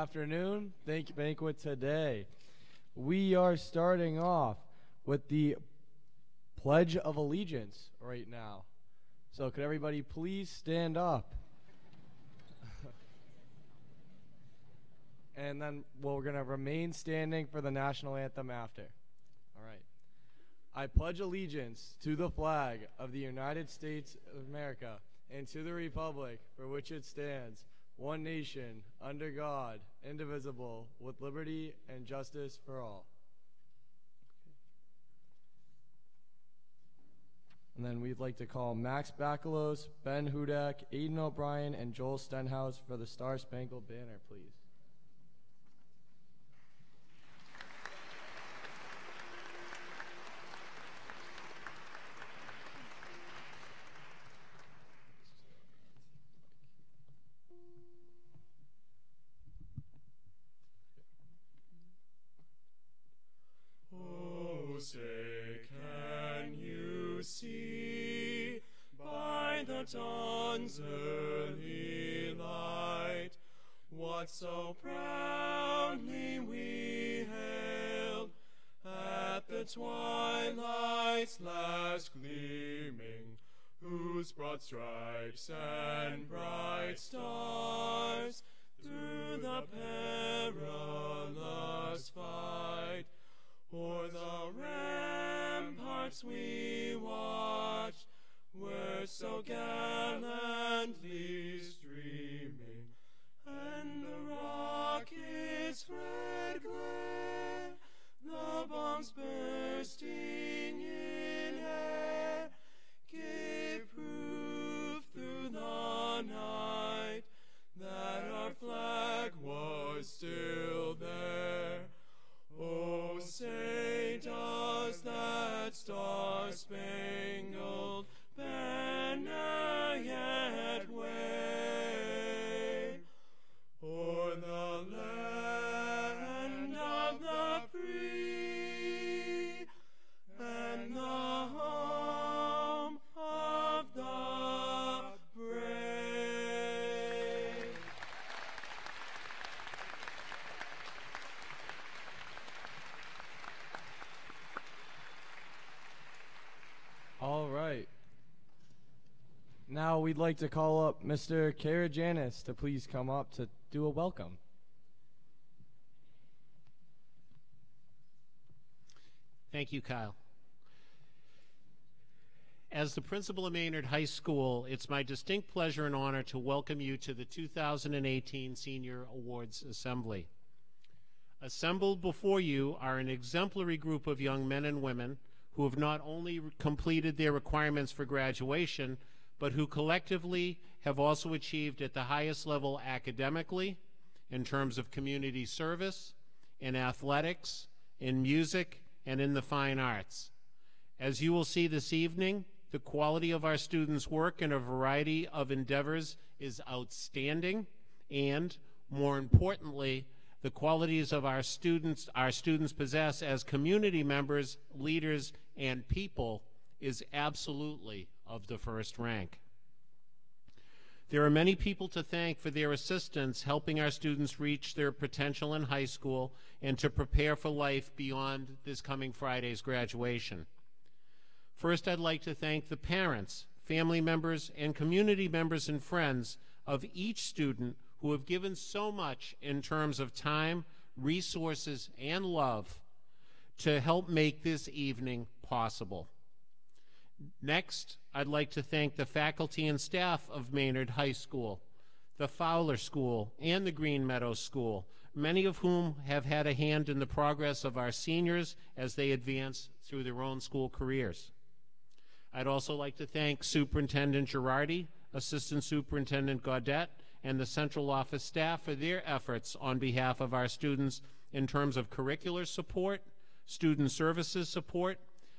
afternoon. Thank you, banquet today. We are starting off with the Pledge of Allegiance right now. So could everybody please stand up? And then we're going to remain standing for the national anthem after. All right. I pledge allegiance to the flag of the United States of America and to the republic for which it stands, one nation, under God, indivisible, with liberty and justice for all. And then we'd like to call Max Bakalos, Ben Hudak, Aiden O'Brien, and Joel Stenhouse for the Star Spangled Banner, please. Say, can you see by the dawn's early light what so proudly we hailed at the twilight's last gleaming, whose broad stripes and bright stars through the perilous fight o'er the ramparts we watched were so gallantly streaming, and the rocket's red glare, the bombs bursting in air, gave proof through the night that our flag was still there. Oh, say, does that star-spangled banner yet wave o'er the land of the free and the home of the brave? All right. Now we'd like to call up Mr. Karajanis to please come up to do a welcome. Thank you, Kyle. As the principal of Maynard High School, it's my distinct pleasure and honor to welcome you to the 2018 Senior Awards Assembly. Assembled before you are an exemplary group of young men and women who have not only completed their requirements for graduation, but who collectively have also achieved at the highest level academically, in terms of community service, in athletics, in music, and in the fine arts. As you will see this evening, the quality of our students' work in a variety of endeavors is outstanding, and more importantly, the qualities of our students possess as community members, leaders, and people is absolutely of the first rank. There are many people to thank for their assistance helping our students reach their potential in high school and to prepare for life beyond this coming Friday's graduation. First, I'd like to thank the parents, family members, and community members and friends of each student who have given so much in terms of time, resources, and love to help make this evening possible. Next, I'd like to thank the faculty and staff of Maynard High School, the Fowler School, and the Green Meadows School, many of whom have had a hand in the progress of our seniors as they advance through their own school careers. I'd also like to thank Superintendent Girardi, Assistant Superintendent Gaudette, and the central office staff for their efforts on behalf of our students in terms of curricular support, student services support,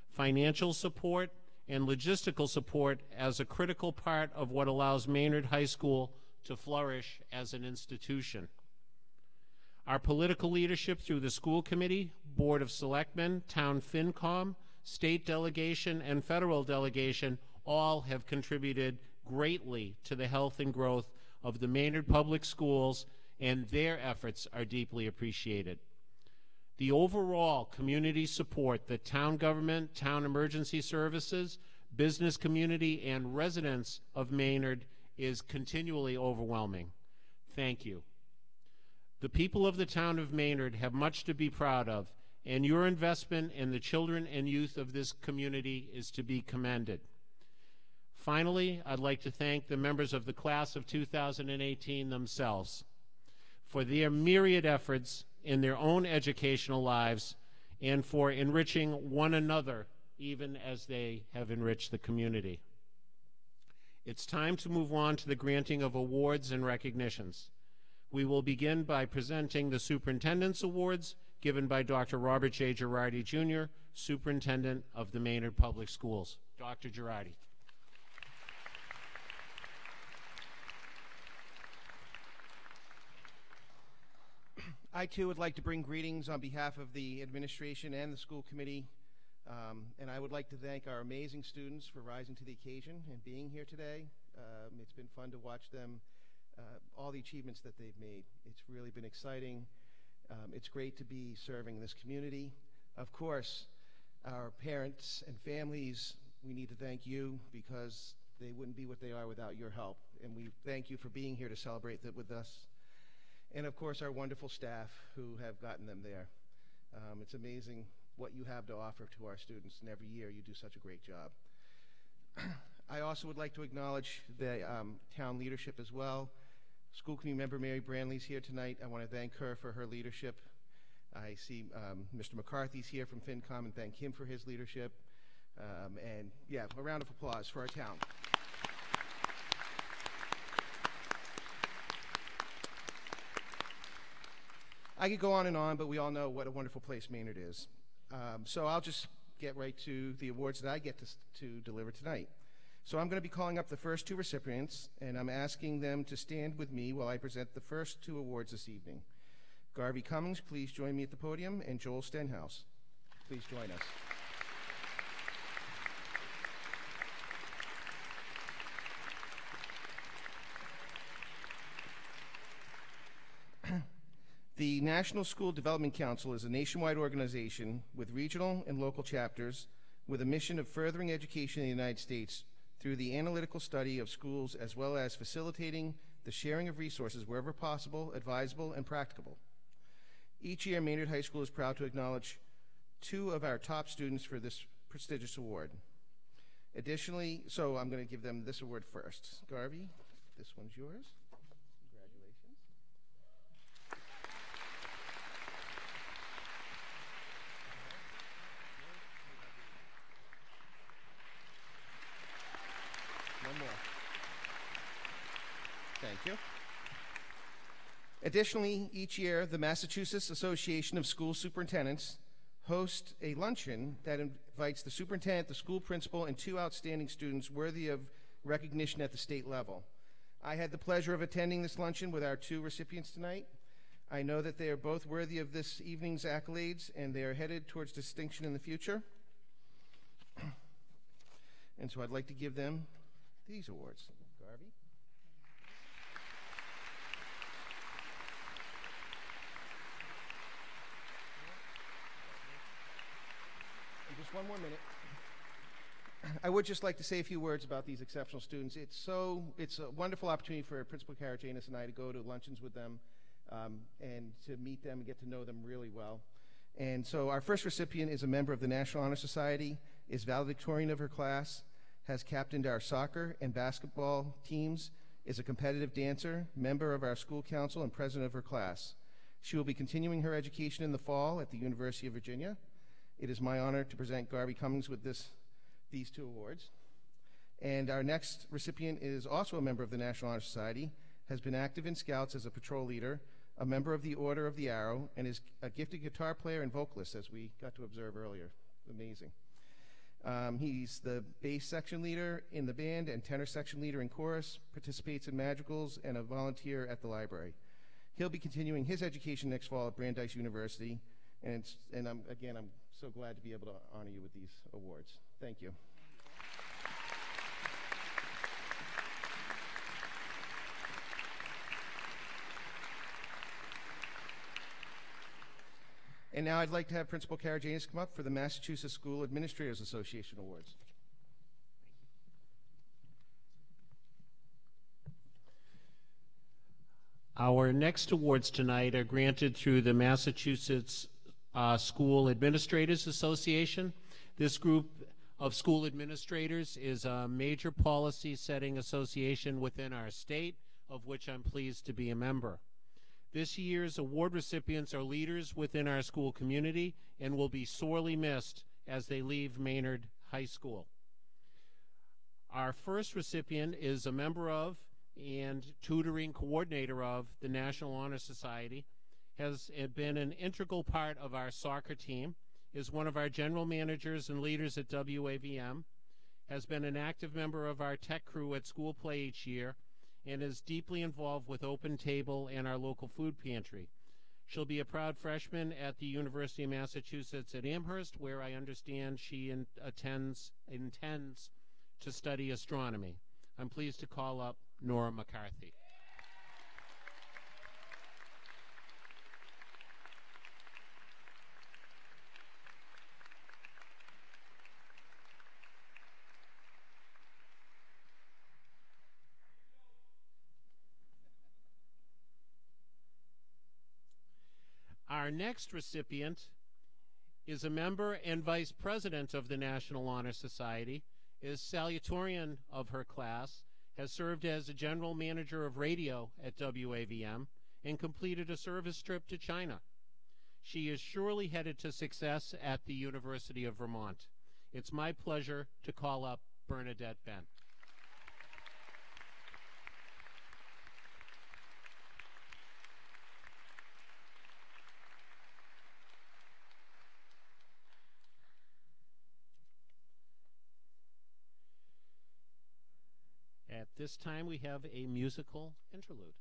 financial support, and logistical support as a critical part of what allows Maynard High School to flourish as an institution. Our political leadership through the school committee, Board of Selectmen, Town FinCom, state delegation, and federal delegation all have contributed greatly to the health and growth of the Maynard Public Schools and their efforts are deeply appreciated. The overall community support that town government, town emergency services, business community, and residents of Maynard is continually overwhelming. Thank you. The people of the town of Maynard have much to be proud of, and your investment in the children and youth of this community is to be commended. Finally, I'd like to thank the members of the class of 2018 themselves for their myriad efforts in their own educational lives and for enriching one another even as they have enriched the community. It's time to move on to the granting of awards and recognitions. We will begin by presenting the Superintendent's Awards given by Dr. Robert J. Girardi, Jr., Superintendent of the Maynard Public Schools. Dr. Girardi. I, too, would like to bring greetings on behalf of the administration and the school committee, and I would like to thank our amazing students for rising to the occasion and being here today. It's been fun to watch them, all the achievements that they've made. It's really been exciting. It's great to be serving this community. Of course, our parents and families, we need to thank you because they wouldn't be what they are without your help, and we thank you for being here to celebrate that with us. And of course, our wonderful staff who have gotten them there. It's amazing what you have to offer to our students, and every year you do such a great job. I also would like to acknowledge the town leadership as well. School committee member Mary Branley's here tonight. I want to thank her for her leadership. I see Mr. McCarthy's here from FinCom and thank him for his leadership. And yeah, a round of applause for our town. I could go on, but we all know what a wonderful place Maynard is. So I'll just get right to the awards that I get to deliver tonight. So I'm going to be calling up the first two recipients, and I'm asking them to stand with me while I present the first two awards this evening. Garvey Cummings, please join me at the podium, and Joel Stenhouse, please join us. The National School Development Council is a nationwide organization with regional and local chapters with a mission of furthering education in the United States through the analytical study of schools as well as facilitating the sharing of resources wherever possible, advisable, and practicable. Each year, Maynard High School is proud to acknowledge two of our top students for this prestigious award. Additionally, so I'm going to give them this award first. Garvey, this one's yours. Thank you. Additionally, each year, the Massachusetts Association of School Superintendents hosts a luncheon that invites the superintendent, the school principal, and two outstanding students worthy of recognition at the state level. I had the pleasure of attending this luncheon with our two recipients tonight. I know that they are both worthy of this evening's accolades, and they are headed towards distinction in the future. And so I'd like to give them these awards. Garvey. Just one more minute. I would just like to say a few words about these exceptional students. It's a wonderful opportunity for Principal Karajanis and I to go to luncheons with them and to meet them and get to know them really well. And so our first recipient is a member of the National Honor Society, is valedictorian of her class, has captained our soccer and basketball teams, is a competitive dancer, member of our school council, and president of her class. She will be continuing her education in the fall at the University of Virginia. It is my honor to present Garvey Cummings with these two awards. And our next recipient is also a member of the National Honor Society, has been active in Scouts as a patrol leader, a member of the Order of the Arrow, and is a gifted guitar player and vocalist, as we got to observe earlier. Amazing. He's the bass section leader in the band and tenor section leader in chorus, participates in Madrigals, and a volunteer at the library. He'll be continuing his education next fall at Brandeis University, and I'm so glad to be able to honor you with these awards. Thank you. And now I'd like to have Principal Karajanis come up for the Massachusetts School Administrators Association Awards. Our next awards tonight are granted through the Massachusetts School Administrators Association. This group of school administrators is a major policy-setting association within our state, of which I'm pleased to be a member. This year's award recipients are leaders within our school community and will be sorely missed as they leave Maynard High School. Our first recipient is a member of and tutoring coordinator of the National Honor Society, has been an integral part of our soccer team, is one of our general managers and leaders at WAVM, has been an active member of our tech crew at school play each year, and is deeply involved with Open Table and our local food pantry. She'll be a proud freshman at the University of Massachusetts at Amherst, where I understand she intends to study astronomy. I'm pleased to call up Nora McCarthy. Our next recipient is a member and vice president of the National Honor Society, is salutatorian of her class, has served as a general manager of radio at WAVM, and completed a service trip to China. She is surely headed to success at the University of Vermont. It's my pleasure to call up Bernadette Bent. At this time, we have a musical interlude.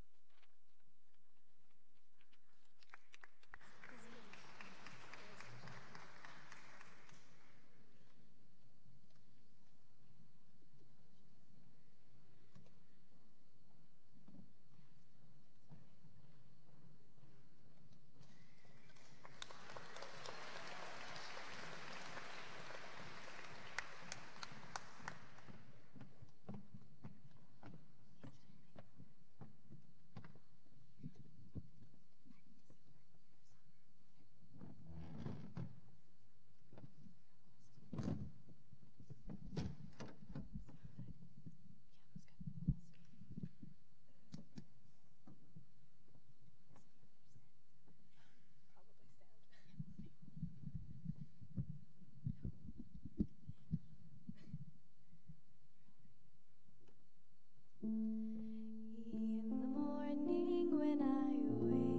In the morning when I wake,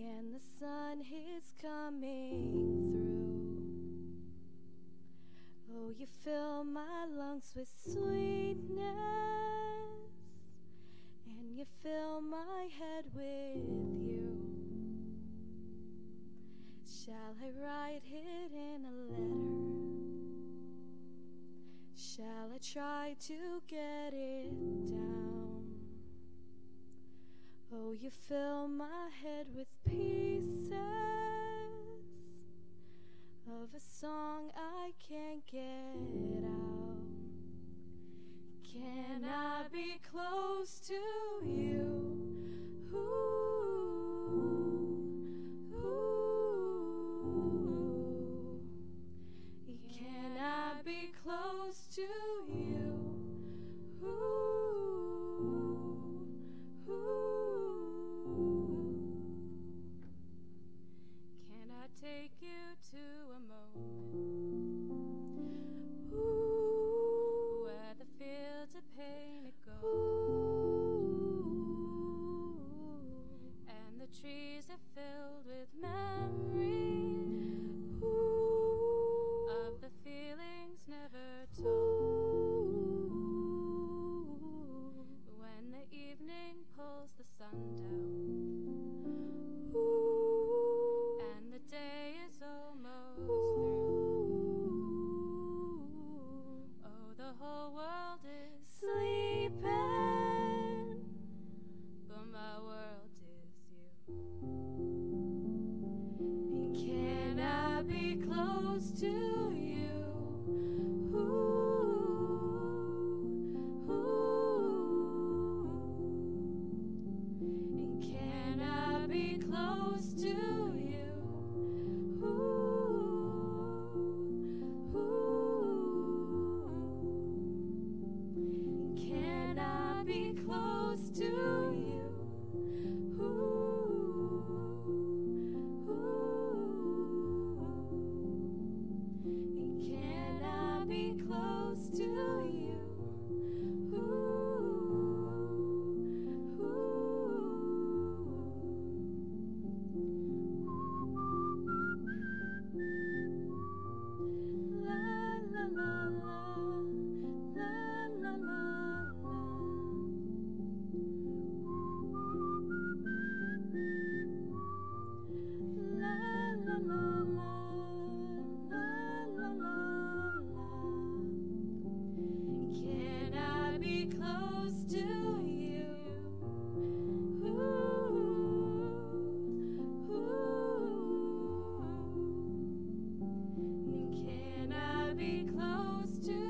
and the sun is coming through, oh, you fill my lungs with sweetness, and you fill my head with you. Shall I write it in a letter? Shall I try to get it down? Oh, you fill my head with pieces of a song I can't get out. Can I be close to you? Can I be close to you? Can I take you to a moment where the fields of painted gold and the trees are filled with memories of the feelings never told? close to you. And can I be close to you? Can I be close to you? Can I be close to you? La la la la, la la la la, la la la, can I be close to you? Can I be close to you?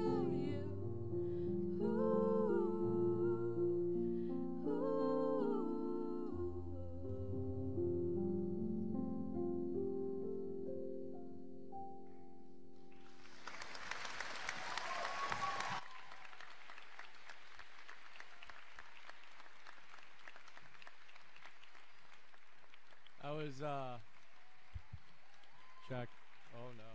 I was, check. Oh no.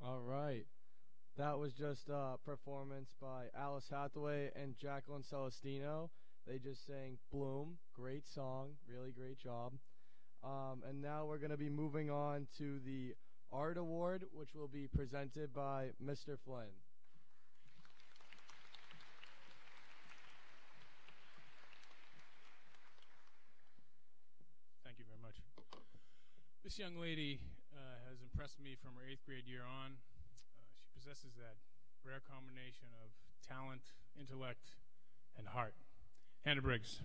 All right. That was just a performance by Alice Hathaway and Jacqueline Celestino. They just sang Bloom. Great song. Really great job. And now we're going to be moving on to the Art Award, which will be presented by Mr. Flynn. Thank you very much. This young lady has impressed me from her 8th grade year on. She possesses that rare combination of talent, intellect, and heart. Hannah Briggs.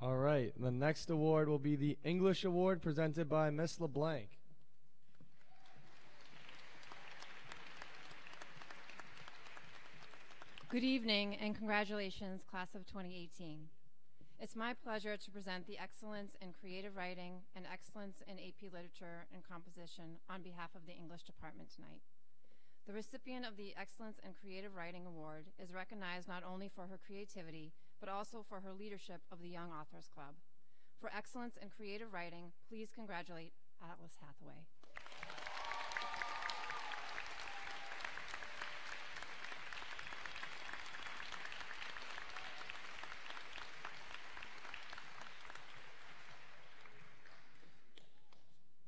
All right. The next award will be the English Award presented by Miss LeBlanc. Good evening and congratulations, class of 2018. It's my pleasure to present the Excellence in Creative Writing and Excellence in AP Literature and Composition on behalf of the English Department tonight. The recipient of the Excellence in Creative Writing Award is recognized not only for her creativity, but also for her leadership of the Young Authors Club. For excellence in creative writing, please congratulate Alice Hathaway.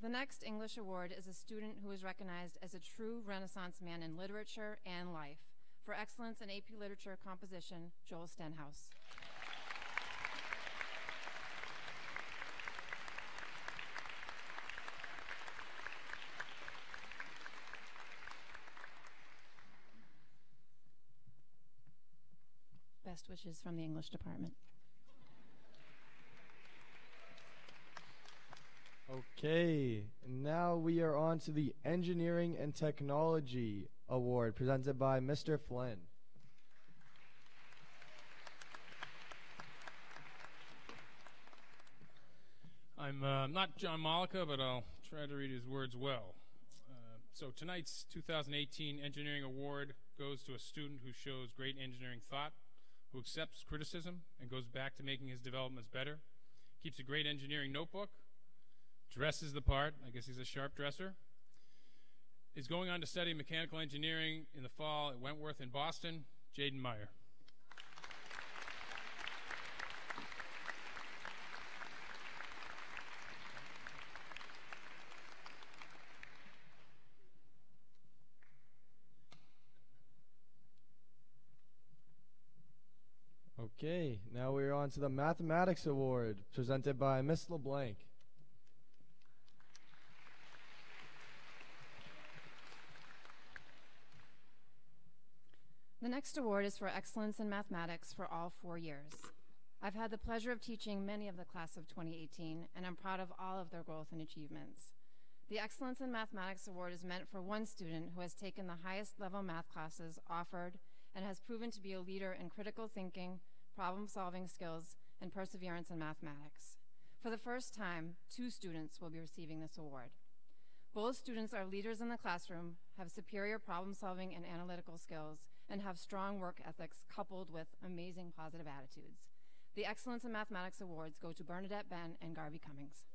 The next English Award is a student who is recognized as a true Renaissance man in literature and life. For excellence in AP Literature Composition, Joel Stenhouse. Best wishes from the English Department. Okay, now we are on to the Engineering and Technology Award presented by Mr. Flynn. I'm not John Malika, but I'll try to read his words well. So tonight's 2018 Engineering Award goes to a student who shows great engineering thought, who accepts criticism and goes back to making his developments better, keeps a great engineering notebook, dresses the part, I guess he's a sharp dresser, is going on to study mechanical engineering in the fall at Wentworth in Boston, Jaden Meyer. Okay, now we're on to the Mathematics Award, presented by Miss LeBlanc. The next award is for excellence in mathematics for all 4 years. I've had the pleasure of teaching many of the class of 2018, and I'm proud of all of their growth and achievements. The Excellence in Mathematics Award is meant for one student who has taken the highest level math classes offered and has proven to be a leader in critical thinking, problem-solving skills, and perseverance in mathematics. For the first time, 2 students will be receiving this award. Both students are leaders in the classroom, have superior problem-solving and analytical skills, and have strong work ethics coupled with amazing positive attitudes. The Excellence in Mathematics Awards go to Bernadette Ben and Garvey Cummings.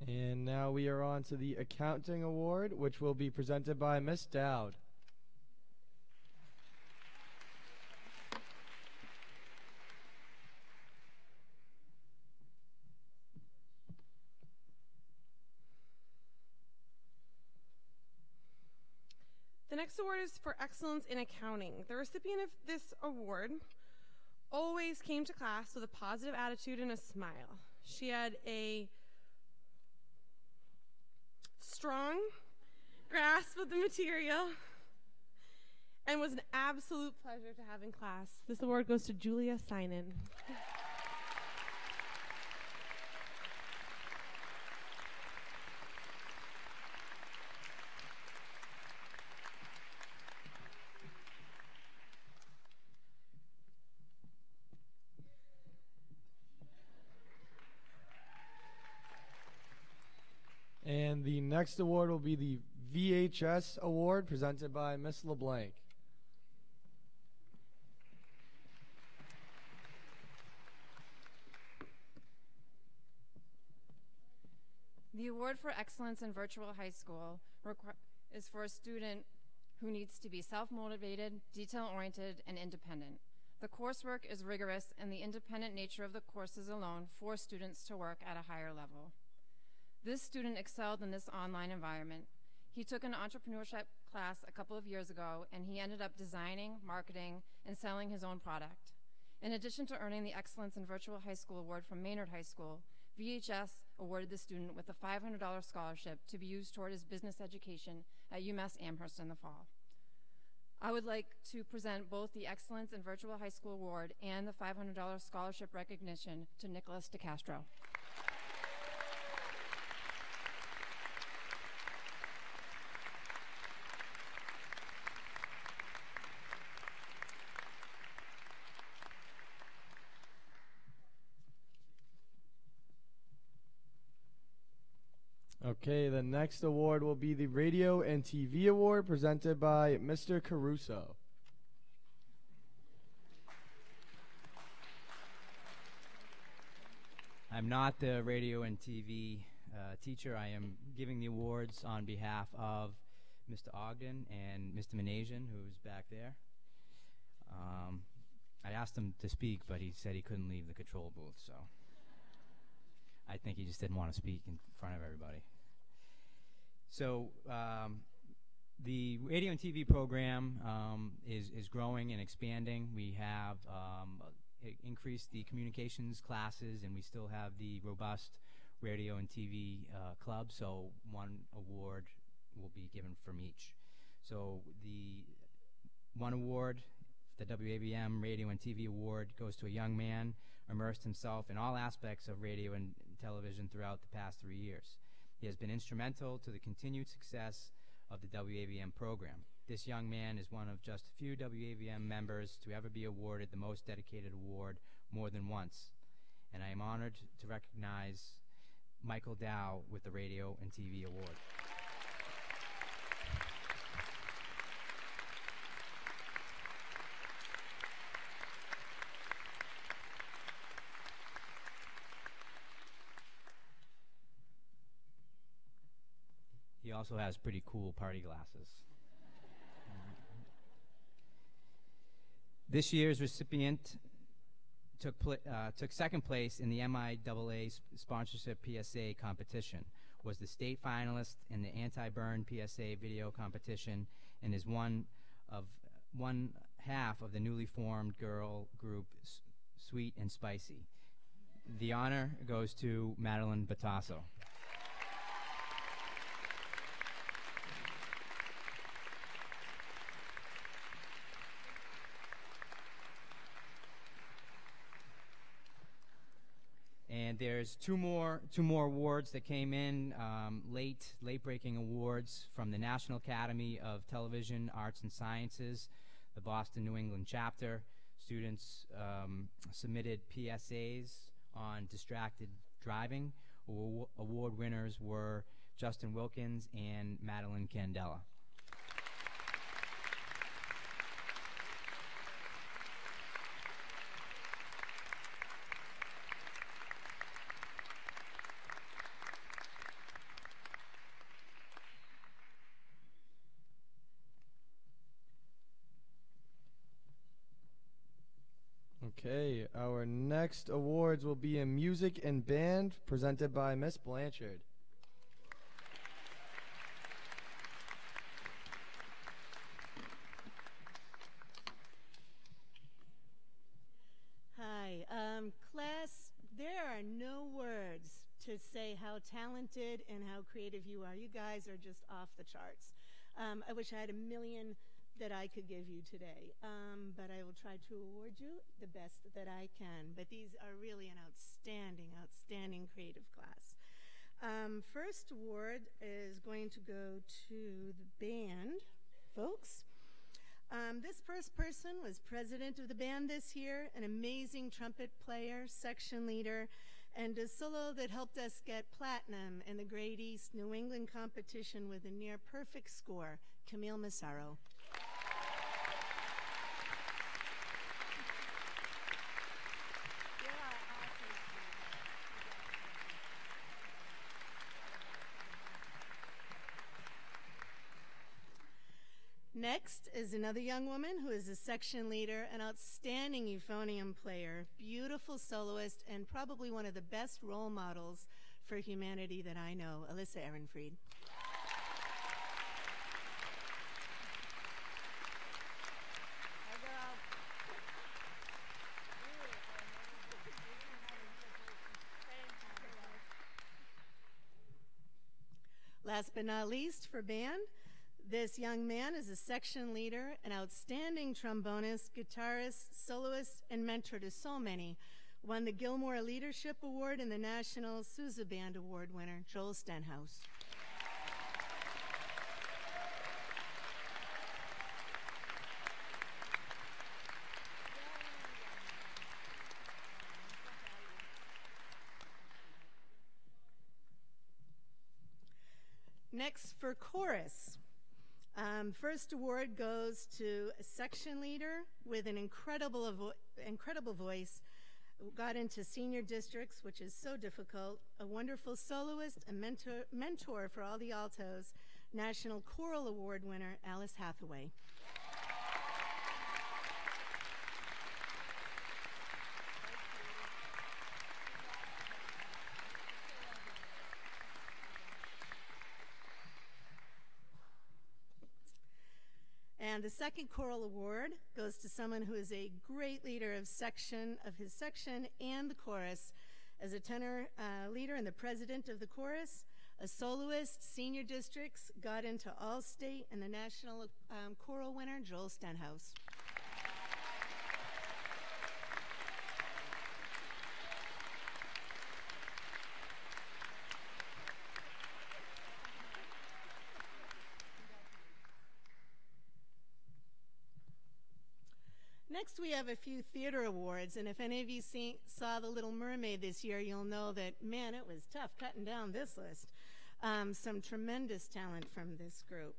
And now we are on to the Accounting Award, which will be presented by Miss Dowd. The next award is for excellence in accounting. The recipient of this award always came to class with a positive attitude and a smile. She had a strong grasp of the material and was an absolute pleasure to have in class. This award goes to Julia Sinan. And the next award will be the VHS Award, presented by Miss LeBlanc. The award for excellence in virtual high school is for a student who needs to be self-motivated, detail-oriented, and independent. The coursework is rigorous, and the independent nature of the courses alone force students to work at a higher level. This student excelled in this online environment. He took an entrepreneurship class a couple of years ago, and he ended up designing, marketing, and selling his own product. In addition to earning the Excellence in Virtual High School Award from Maynard High School, VHS awarded the student with a $500 scholarship to be used toward his business education at UMass Amherst in the fall. I would like to present both the Excellence in Virtual High School Award and the $500 scholarship recognition to Nicholas DeCastro. Okay, the next award will be the Radio and TV Award, presented by Mr. Caruso. I'm not the radio and TV teacher. I am giving the awards on behalf of Mr. Ogden and Mr. Manasian, who's back there. I asked him to speak, but he said he couldn't leave the control booth, so I think he just didn't want to speak in front of everybody. So the radio and TV program is growing and expanding. We have increased the communications classes, and we still have the robust radio and TV club, so one award will be given from each. So the one award, the WAVM Radio and TV Award, goes to a young man immersed himself in all aspects of radio and television throughout the past 3 years. He has been instrumental to the continued success of the WAVM program. This young man is one of just a few WAVM members to ever be awarded the Most Dedicated Award more than once, and I am honored to recognize Michael Dow with the Radio and TV Award. He also has pretty cool party glasses. This year's recipient took second place in the MIAA sponsorship PSA competition, was the state finalist in the anti-burn PSA video competition, and is one half of the newly formed girl group Sweet and Spicy. The honor goes to Madeline Batasso. And there's two more awards that came in, late-breaking awards from the National Academy of Television Arts and Sciences, the Boston New England chapter. Students submitted PSAs on distracted driving. Award winners were Justin Wilkins and Madeline Candela. Okay, our next awards will be in music and band, presented by Miss Blanchard. Hi, class, there are no words to say how talented and how creative you are. You guys are just off the charts. I wish I had a million that I could give you today, but I will try to award you the best that I can. But these are really an outstanding creative class. First award is going to go to the band, folks. This first person was president of the band this year, an amazing trumpet player, section leader, and a solo that helped us get platinum in the Great East New England competition with a near perfect score, Camille Massaro. Next is another young woman who is a section leader, an outstanding euphonium player, beautiful soloist, and probably one of the best role models for humanity that I know, Alyssa Ehrenfried. Last but not least, for band, this young man is a section leader, an outstanding trombonist, guitarist, soloist, and mentor to so many. Won the Gilmore Leadership Award and the National Sousa Band Award winner, Joel Stenhouse. Next, for chorus. First award goes to a section leader with an incredible voice, got into senior districts, which is so difficult, a wonderful soloist, a mentor for all the altos, National Choral Award winner, Alice Hathaway. And the second choral award goes to someone who is a great leader of his section and the chorus. As a tenor leader and the president of the chorus, a soloist, senior districts, got into All-State and the national choral winner, Joel Stenhouse. Next, we have a few theater awards, and if any of you saw The Little Mermaid this year, you'll know that, man, it was tough cutting down this list. Some tremendous talent from this group.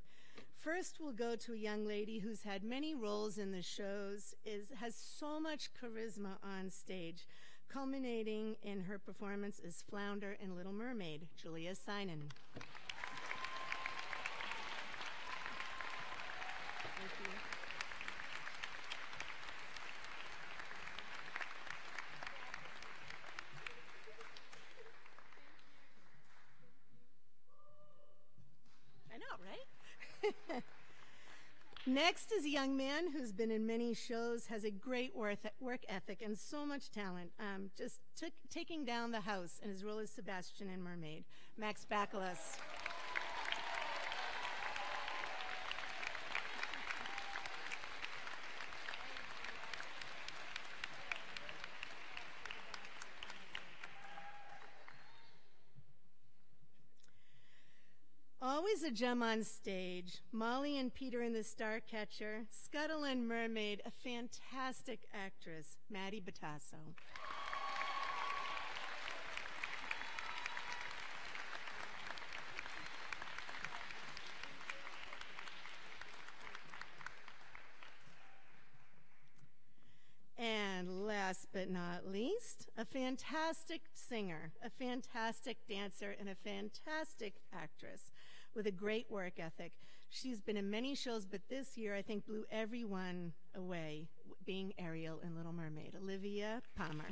First, we'll go to a young lady who's had many roles in the shows, has so much charisma on stage, culminating in her performance as Flounder in Little Mermaid, Julia Sinan. Thank you. out, right? Next is a young man who's been in many shows, has a great work ethic, and so much talent. Just taking down the house in his role as Sebastian in Mermaid, Max Bakalas. Always a gem on stage, Molly and Peter in The Starcatcher, Scuttle and Mermaid, a fantastic actress, Maddie Batasso. And last but not least, a fantastic singer, a fantastic dancer, and a fantastic actress with a great work ethic. She's been in many shows, but this year I think blew everyone away, being Ariel in Little Mermaid, Olivia Palmer.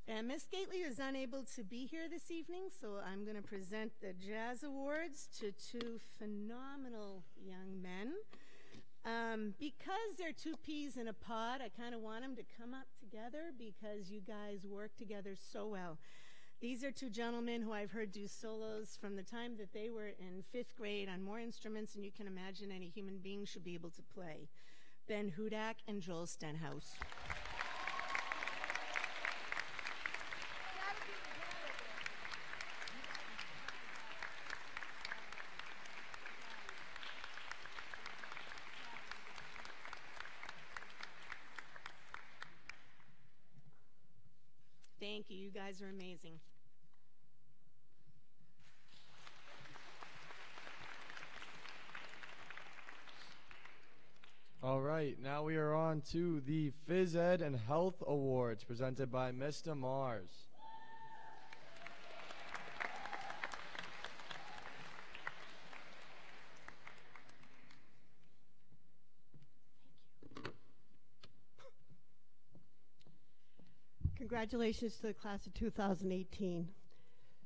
And Miss Gately is unable to be here this evening, so I'm going to present the Jazz Awards to two phenomenal young men. Because they're two peas in a pod, I kind of want them to come up together because you guys work together so well. These are two gentlemen who I've heard do solos from the time that they were in 5th grade on more instruments than you can imagine any human being should be able to play. Ben Hudak and Joel Stenhouse. Thank you. You guys are amazing. All right, now we are on to the Phys Ed and Health Awards presented by Mr. Mars. Congratulations to the class of 2018.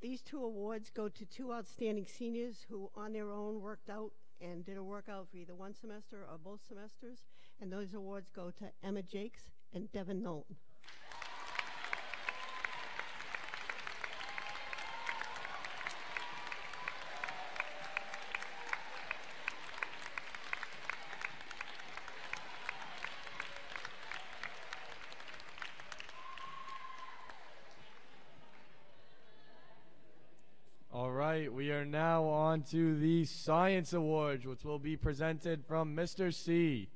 These two awards go to two outstanding seniors who on their own worked out and did a workout for either one semester or both semesters. And those awards go to Emma Jakes and Devin Knowlton. All right, we are now on to the Science Awards, which will be presented from Mr. C.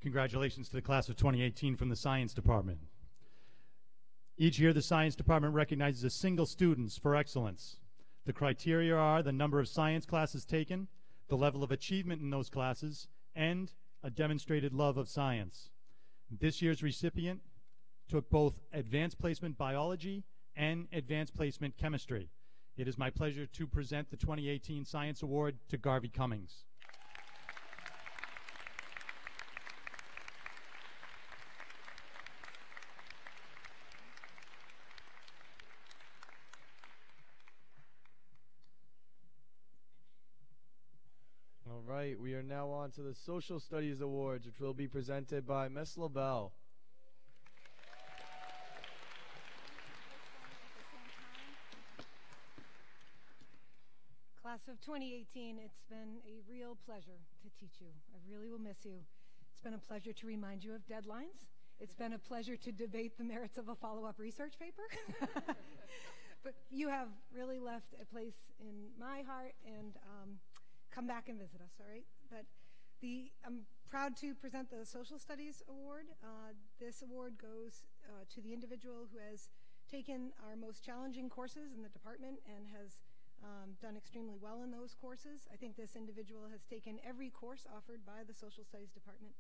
Congratulations to the class of 2018 from the Science Department. Each year, the Science Department recognizes a single students for excellence. The criteria are the number of science classes taken, the level of achievement in those classes, and a demonstrated love of science. This year's recipient took both Advanced Placement Biology and Advanced Placement Chemistry. It is my pleasure to present the 2018 Science Award to Garvey Cummings. All right, we are now on to the Social Studies Awards, which will be presented by Ms. LaBelle. Class of 2018, it's been a real pleasure to teach you. I really will miss you. It's been a pleasure to remind you of deadlines. It's been a pleasure to debate the merits of a follow-up research paper. But you have really left a place in my heart, and come back and visit us, all right? But I'm proud to present the Social Studies Award. This award goes to the individual who has taken our most challenging courses in the department and has done extremely well in those courses. I think this individual has taken every course offered by the Social Studies Department.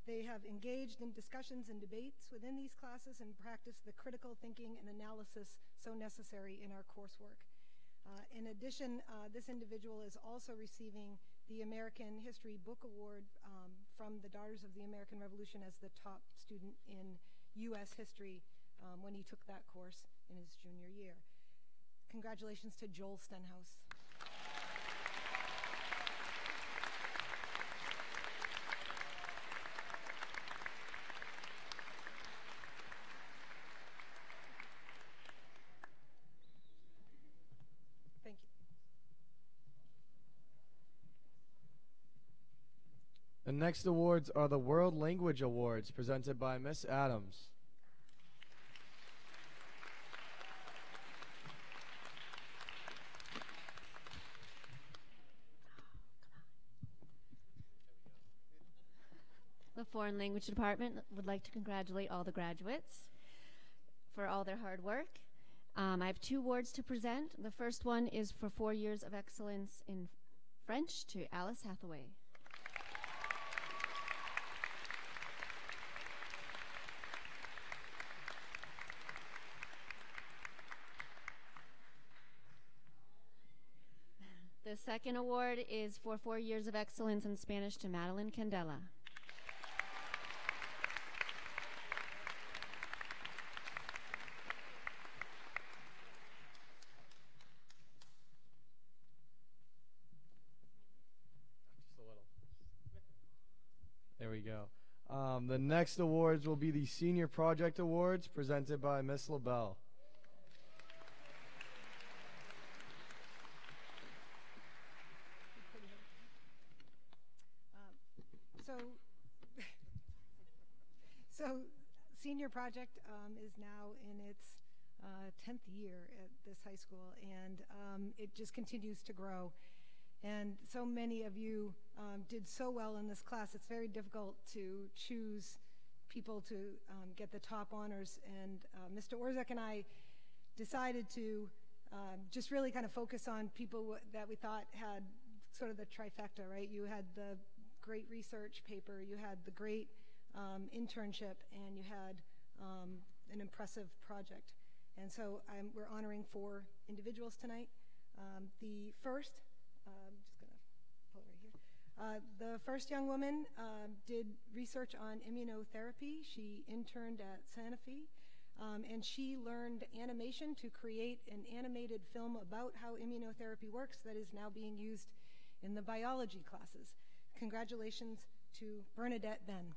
They have engaged in discussions and debates within these classes and practiced the critical thinking and analysis so necessary in our coursework. In addition, this individual is also receiving the American History Book Award from the Daughters of the American Revolution as the top student in U.S. history when he took that course in his junior year. Congratulations to Joel Stenhouse. The next awards are the World Language Awards presented by Miss Adams. The Foreign Language Department would like to congratulate all the graduates for all their hard work. I have 2 awards to present. The first one is for 4 years of excellence in French to Alice Hathaway. The second award is for 4 years of excellence in Spanish to Madeline Candela. There we go. The next awards will be the Senior Project Awards presented by Miss LaBelle. So Senior Project is now in its 10th year at this high school, and it just continues to grow. And so many of you did so well in this class. It's very difficult to choose people to get the top honors. And Mr. Orzek and I decided to just really kind of focus on people that we thought had sort of the trifecta, right? You had the great research paper, you had the great internship, and you had an impressive project. And so we're honoring 4 individuals tonight. The first, I'm just going to pull it right here. The first young woman did research on immunotherapy. She interned at Sanofi, and she learned animation to create an animated film about how immunotherapy works that is now being used in the biology classes. Congratulations to Bernadette Ben.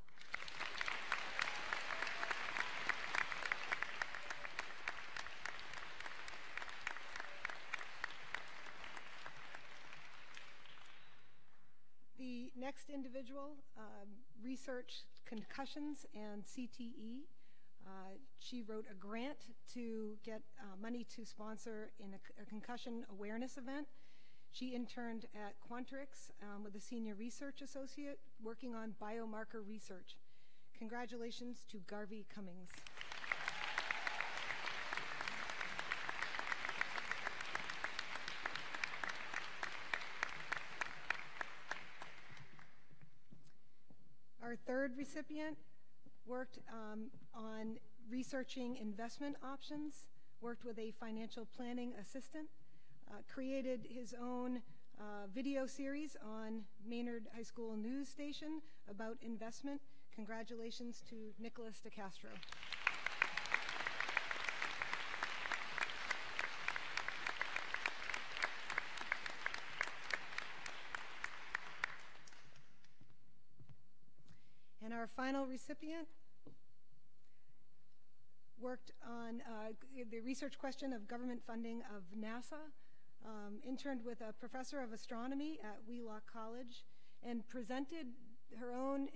The next individual researched concussions and CTE. She wrote a grant to get money to sponsor in a concussion awareness event. She interned at Quantrix with a senior research associate working on biomarker research. Congratulations to Garvey Cummings. Our third recipient worked on researching investment options, worked with a financial planning assistant, created his own video series on Maynard High School news station about investment. Congratulations to Nicholas DeCastro. And our final recipient worked on the research question of government funding of NASA, interned with a professor of astronomy at Wheelock College, and presented her own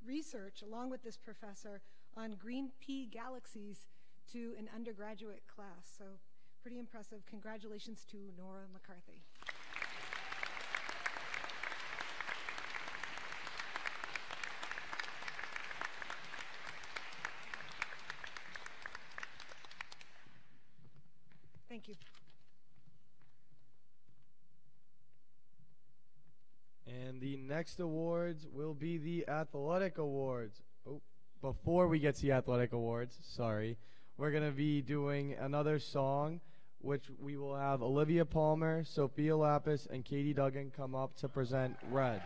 research along with this professor on green pea galaxies to an undergraduate class. So pretty impressive. Congratulations to Nora McCarthy. Thank you. And the next awards will be the athletic awards. Oh, before we get to the athletic awards, sorry, we're going to be doing another song, which we will have Olivia Palmer, Sophia Lapis, and Katie Duggan come up to present Red.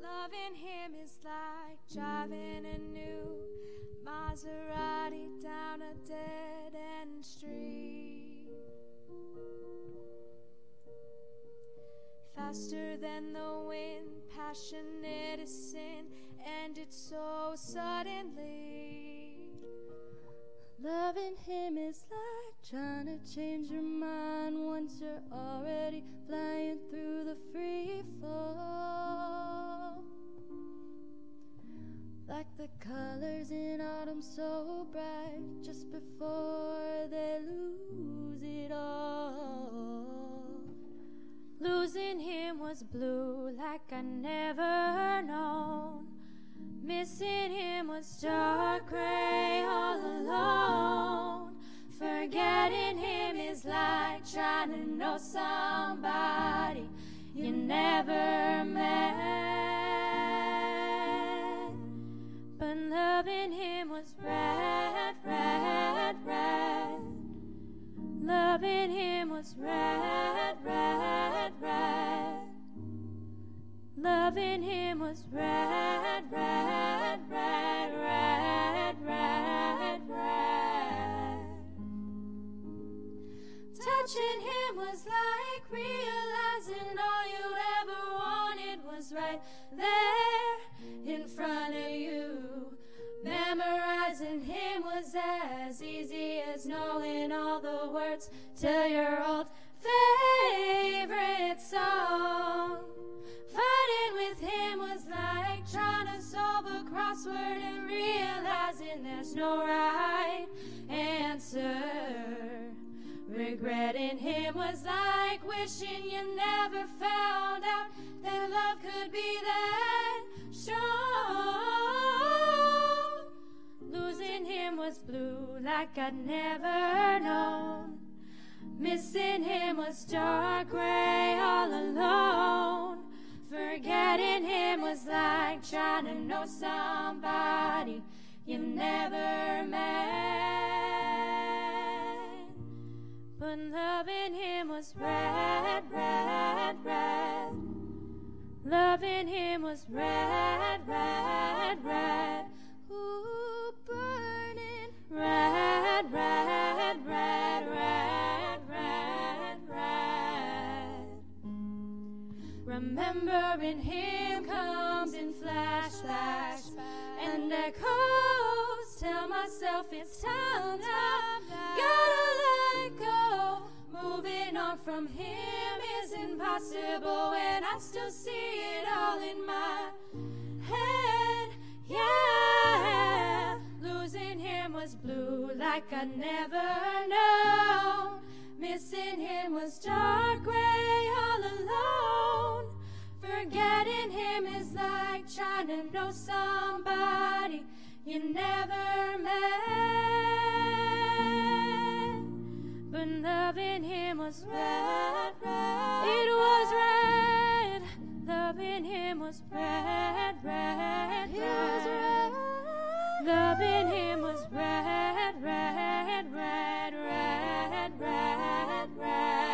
Loving him is like driving a new Maserati down a dead-end street, faster than the wind, passionate as sin, and it's so suddenly. Loving him is like trying to change your mind once you're already flying through the free fall. Like the colors in autumn so bright, just before they lose it all. Losing him was blue like I never known. Missing him was dark gray all alone. Forgetting him is like trying to know somebody you never met. But loving him was red, red, red. Loving him was red, red, red. Loving him was red, red, red, red, red, red. Touching him was like realizing all you ever wanted was right there in front of you. Memorizing him was as easy as knowing all the words to your old favorite song. Fighting with him was like trying to solve a crossword and realizing there's no right answer. Regretting him was like wishing you never found out that love could be that strong. Losing him was blue like I'd never known. Missing him was dark gray all alone. Forgetting him was like trying to know somebody you never met. But loving him was red, red, red. Loving him was red, red, red. Ooh, burning red, red, red, red, red, red. Remembering him comes in flash, and echoes tell myself it's time, gotta let go. Moving on from him is impossible, and I still see it all in my head, yeah. Losing him was blue like I never known. Missing him was dark gray all alone. Forgetting him is like trying to know somebody you never met. But loving him was red, red. It was red. Loving him was red, red, red. Loving him was red, red, red, red, red, red.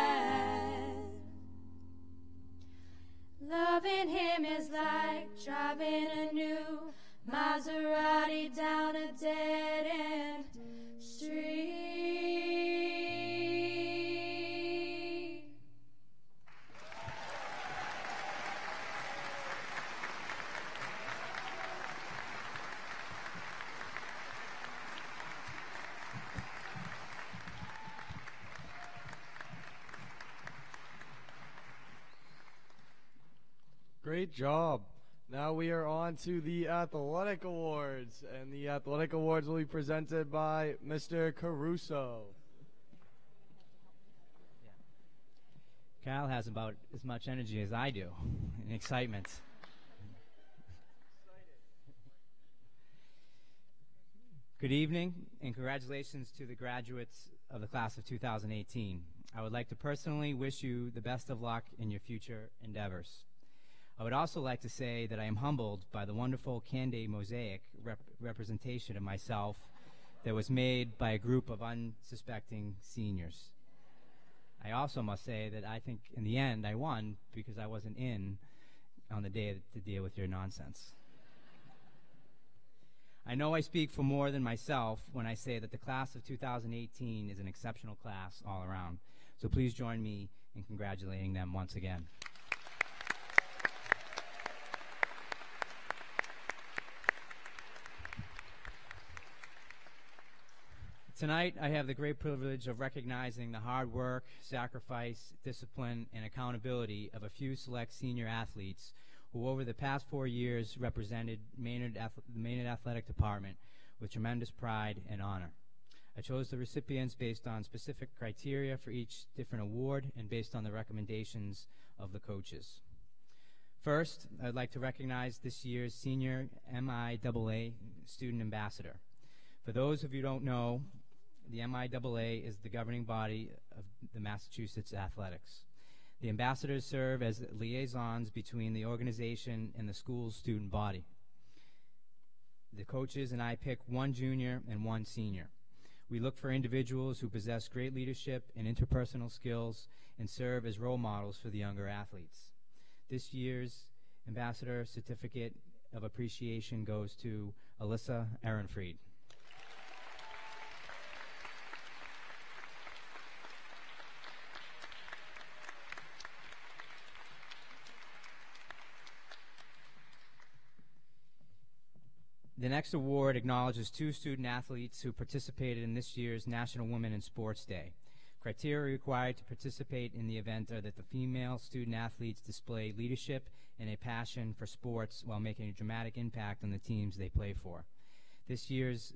Loving him is like driving a new Maserati down a dead-end street. Great job. Now we are on to the Athletic Awards, and the Athletic Awards will be presented by Mr. Caruso. Kyle has about as much energy as I do and excitement. Good evening, and congratulations to the graduates of the class of 2018. I would like to personally wish you the best of luck in your future endeavors. I would also like to say that I am humbled by the wonderful Candy mosaic representation of myself that was made by a group of unsuspecting seniors. I also must say that I think in the end I won because I wasn't in on the day to deal with your nonsense. I know I speak for more than myself when I say that the class of 2018 is an exceptional class all around. So please join me in congratulating them once again. Tonight, I have the great privilege of recognizing the hard work, sacrifice, discipline, and accountability of a few select senior athletes who over the past 4 years represented the Maynard Athletic Department with tremendous pride and honor. I chose the recipients based on specific criteria for each different award and based on the recommendations of the coaches. First, I'd like to recognize this year's Senior MIAA Student Ambassador. For those of you who don't know, the MIAA is the governing body of the Massachusetts Athletics. The ambassadors serve as liaisons between the organization and the school's student body. The coaches and I pick one junior and one senior. We look for individuals who possess great leadership and interpersonal skills and serve as role models for the younger athletes. This year's Ambassador Certificate of Appreciation goes to Alyssa Ehrenfried. The next award acknowledges 2 student athletes who participated in this year's National Women in Sports Day. Criteria required to participate in the event are that the female student athletes display leadership and a passion for sports while making a dramatic impact on the teams they play for. This year's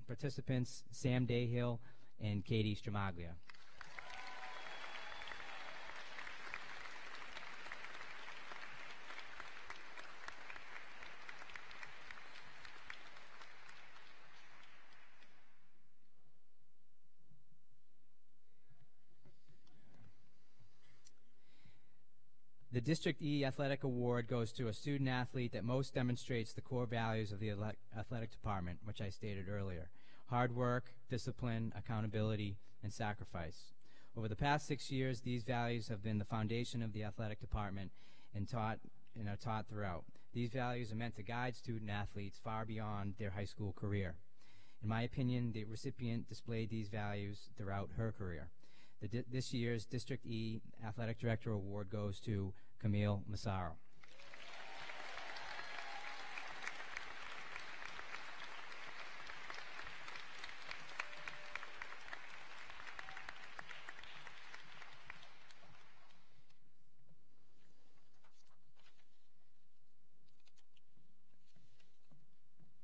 participants, Sam Dayhill and Katie Stramaglia. The District E Athletic Award goes to a student athlete that most demonstrates the core values of the athletic department, which I stated earlier: hard work, discipline, accountability, and sacrifice. Over the past 6 years, these values have been the foundation of the athletic department and are taught throughout. These values are meant to guide student athletes far beyond their high school career. In my opinion, the recipient displayed these values throughout her career. This year's District E Athletic Director Award goes to Camille Massaro.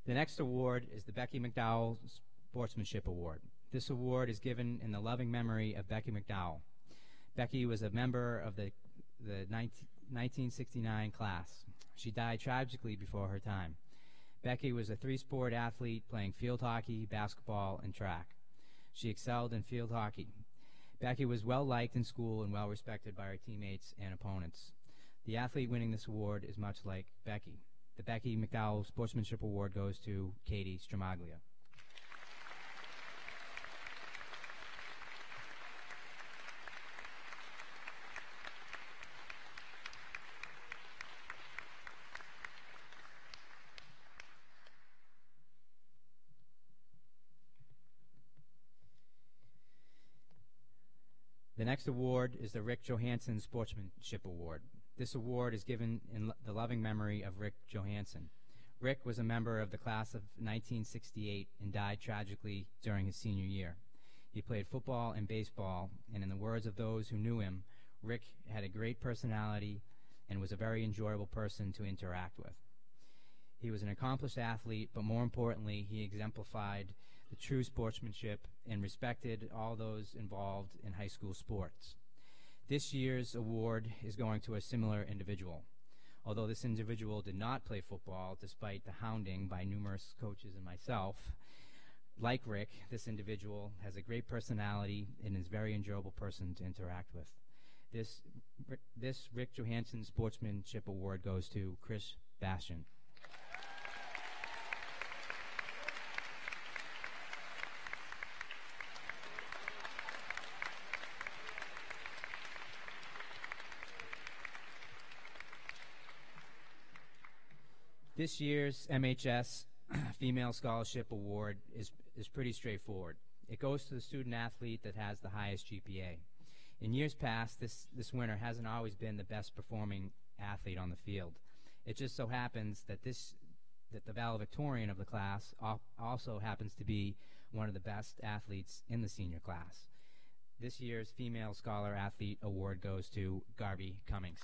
The next award is the Becky McDowell Sportsmanship Award. This award is given in the loving memory of Becky McDowell. Becky was a member of the 1969 class. She died tragically before her time. Becky was a 3-sport athlete playing field hockey, basketball, and track. She excelled in field hockey. Becky was well liked in school and well respected by her teammates and opponents. The athlete winning this award is much like Becky. The Becky McDowell Sportsmanship Award goes to Katie Stramaglia. The next award is the Rick Johansson Sportsmanship Award. This award is given in the loving memory of Rick Johansson. Rick was a member of the class of 1968 and died tragically during his senior year. He played football and baseball, and in the words of those who knew him, Rick had a great personality and was a very enjoyable person to interact with. He was an accomplished athlete, but more importantly, he exemplified the true sportsmanship and respected all those involved in high school sports. This year's award is going to a similar individual. Although this individual did not play football, despite the hounding by numerous coaches and myself, like Rick, this individual has a great personality and is a very enjoyable person to interact with. This Rick Johansson Sportsmanship Award goes to Chris Bastian. This year's MHS Female Scholarship Award is pretty straightforward. It goes to the student athlete that has the highest GPA. In years past, this winner hasn't always been the best performing athlete on the field. It just so happens that the valedictorian of the class also happens to be one of the best athletes in the senior class. This year's Female Scholar Athlete Award goes to Garby Cummings.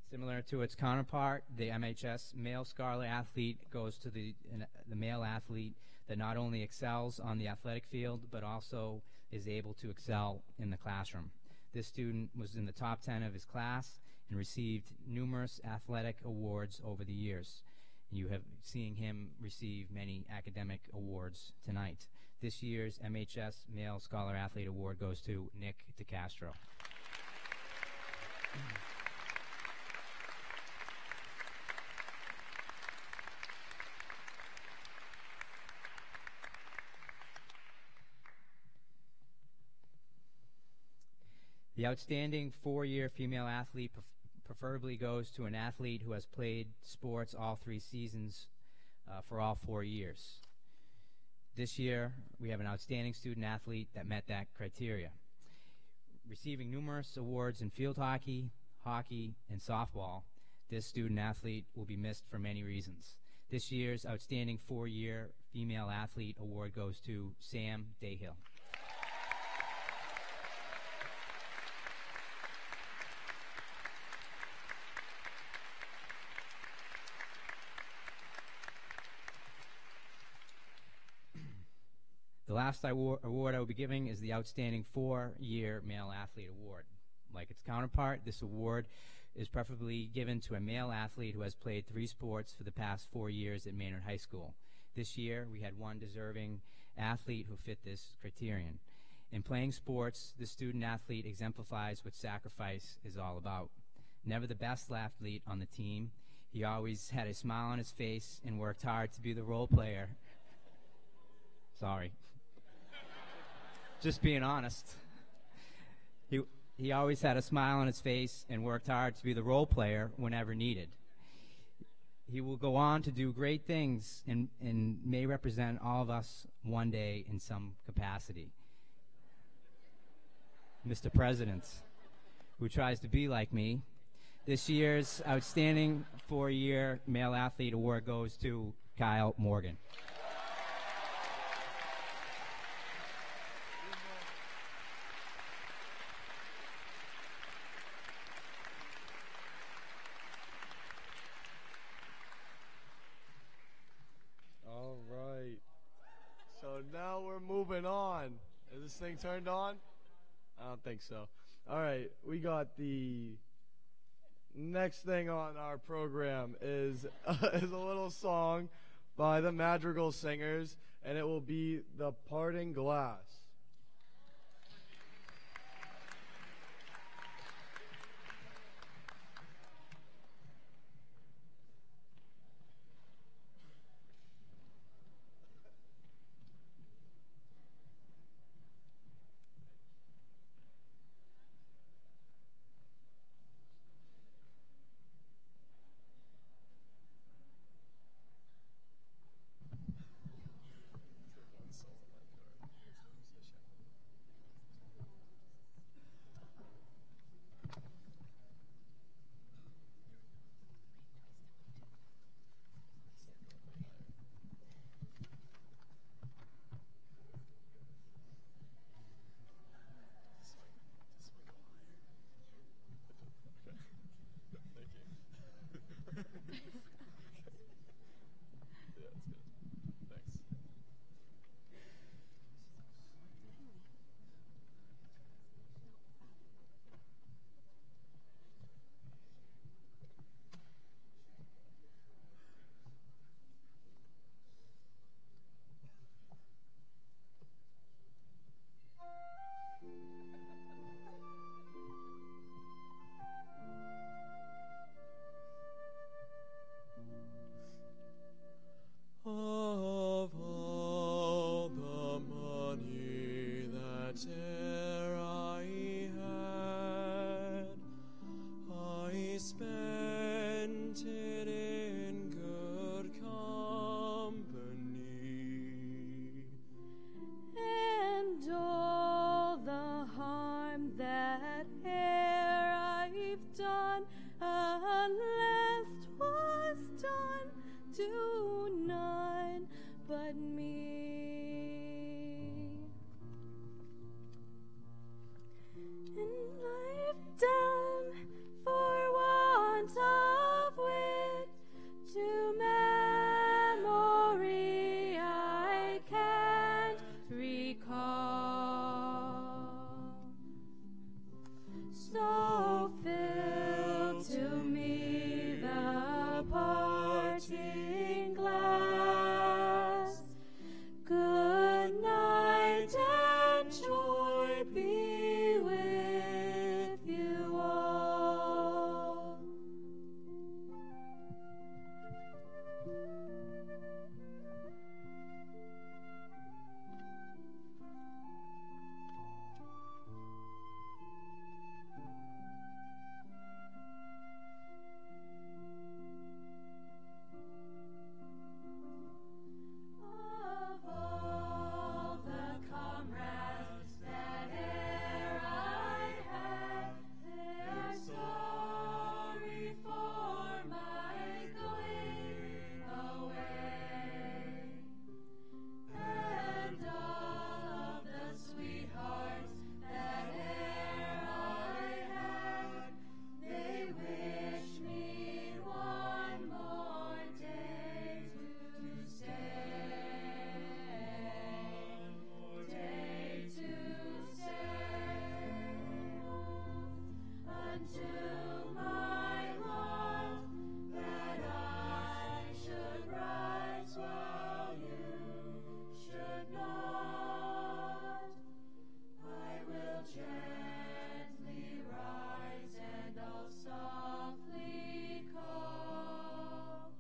Similar to its counterpart, the MHS Male Scholar Athlete goes to the male athlete that not only excels on the athletic field, but also is able to excel in the classroom. This student was in the top 10 of his class and received numerous athletic awards over the years. You have seen him receive many academic awards tonight. This year's MHS Male Scholar Athlete Award goes to Nick DeCastro. The outstanding four-year female athlete preferably goes to an athlete who has played sports all 3 seasons for all 4 years. This year, we have an outstanding student athlete that met that criteria. Receiving numerous awards in field hockey, and softball, this student athlete will be missed for many reasons. This year's outstanding 4-year female athlete award goes to Sam Dayhill. The last award I will be giving is the Outstanding 4-Year Male Athlete Award. Like its counterpart, this award is preferably given to a male athlete who has played 3 sports for the past 4 years at Maynard High School. This year, we had one deserving athlete who fit this criterion. In playing sports, the student athlete exemplifies what sacrifice is all about. Never the best athlete on the team, he always had a smile on his face and worked hard to be the role player. Sorry. Just being honest. He always had a smile on his face and worked hard to be the role player whenever needed. He will go on to do great things and may represent all of us one day in some capacity. Mr. President, who tries to be like me, this year's Outstanding 4-Year Male Athlete Award goes to Kyle Morgan. Now we're moving on. Is this thing turned on? I don't think so. All right, we got the next thing on our program is a little song by the Madrigal singers, and it will be The Parting Glass. to none but me. And I've done for want of wit to memory I can't recall. So fill to me the parting glass. Good night and joy be with you all. Of all the comrades that e'er I had, they're sorry for my going away. And all of the sweethearts that e'er I had, they wish me one more day to stay. Day to stay. Until my lot that I should rise while you should not. I will gently rise and I'll softly call.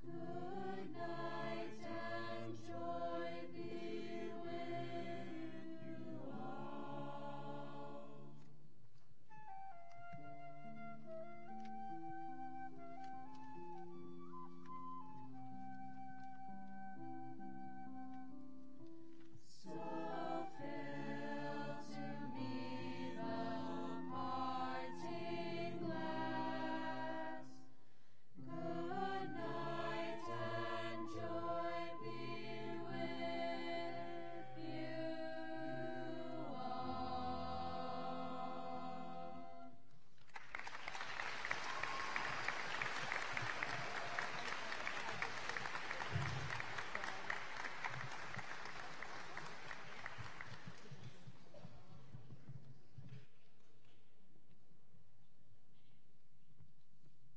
Good night and joy be with you all. So fill to me the parting glass. Good night and joy be with you all.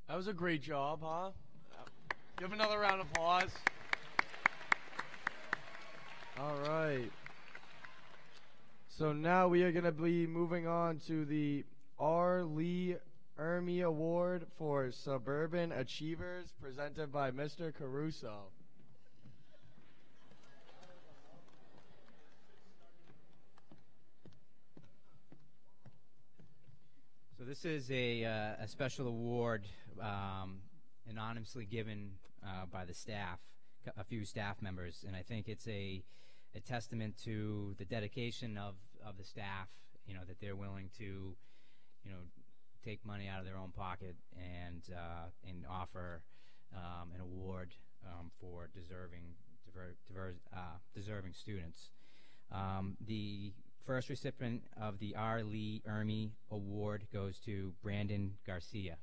That was a great job, huh? Give another round of applause. All right. So now we are going to be moving on to the R. Lee Ermey Award for Suburban Achievers, presented by Mr. Caruso. So this is a special award anonymously given by the staff, a few staff members, and I think it's a testament to the dedication of the staff, that they're willing to, take money out of their own pocket and offer an award for deserving students. The first recipient of the R. Lee Ermey Award goes to Brandon Garcia.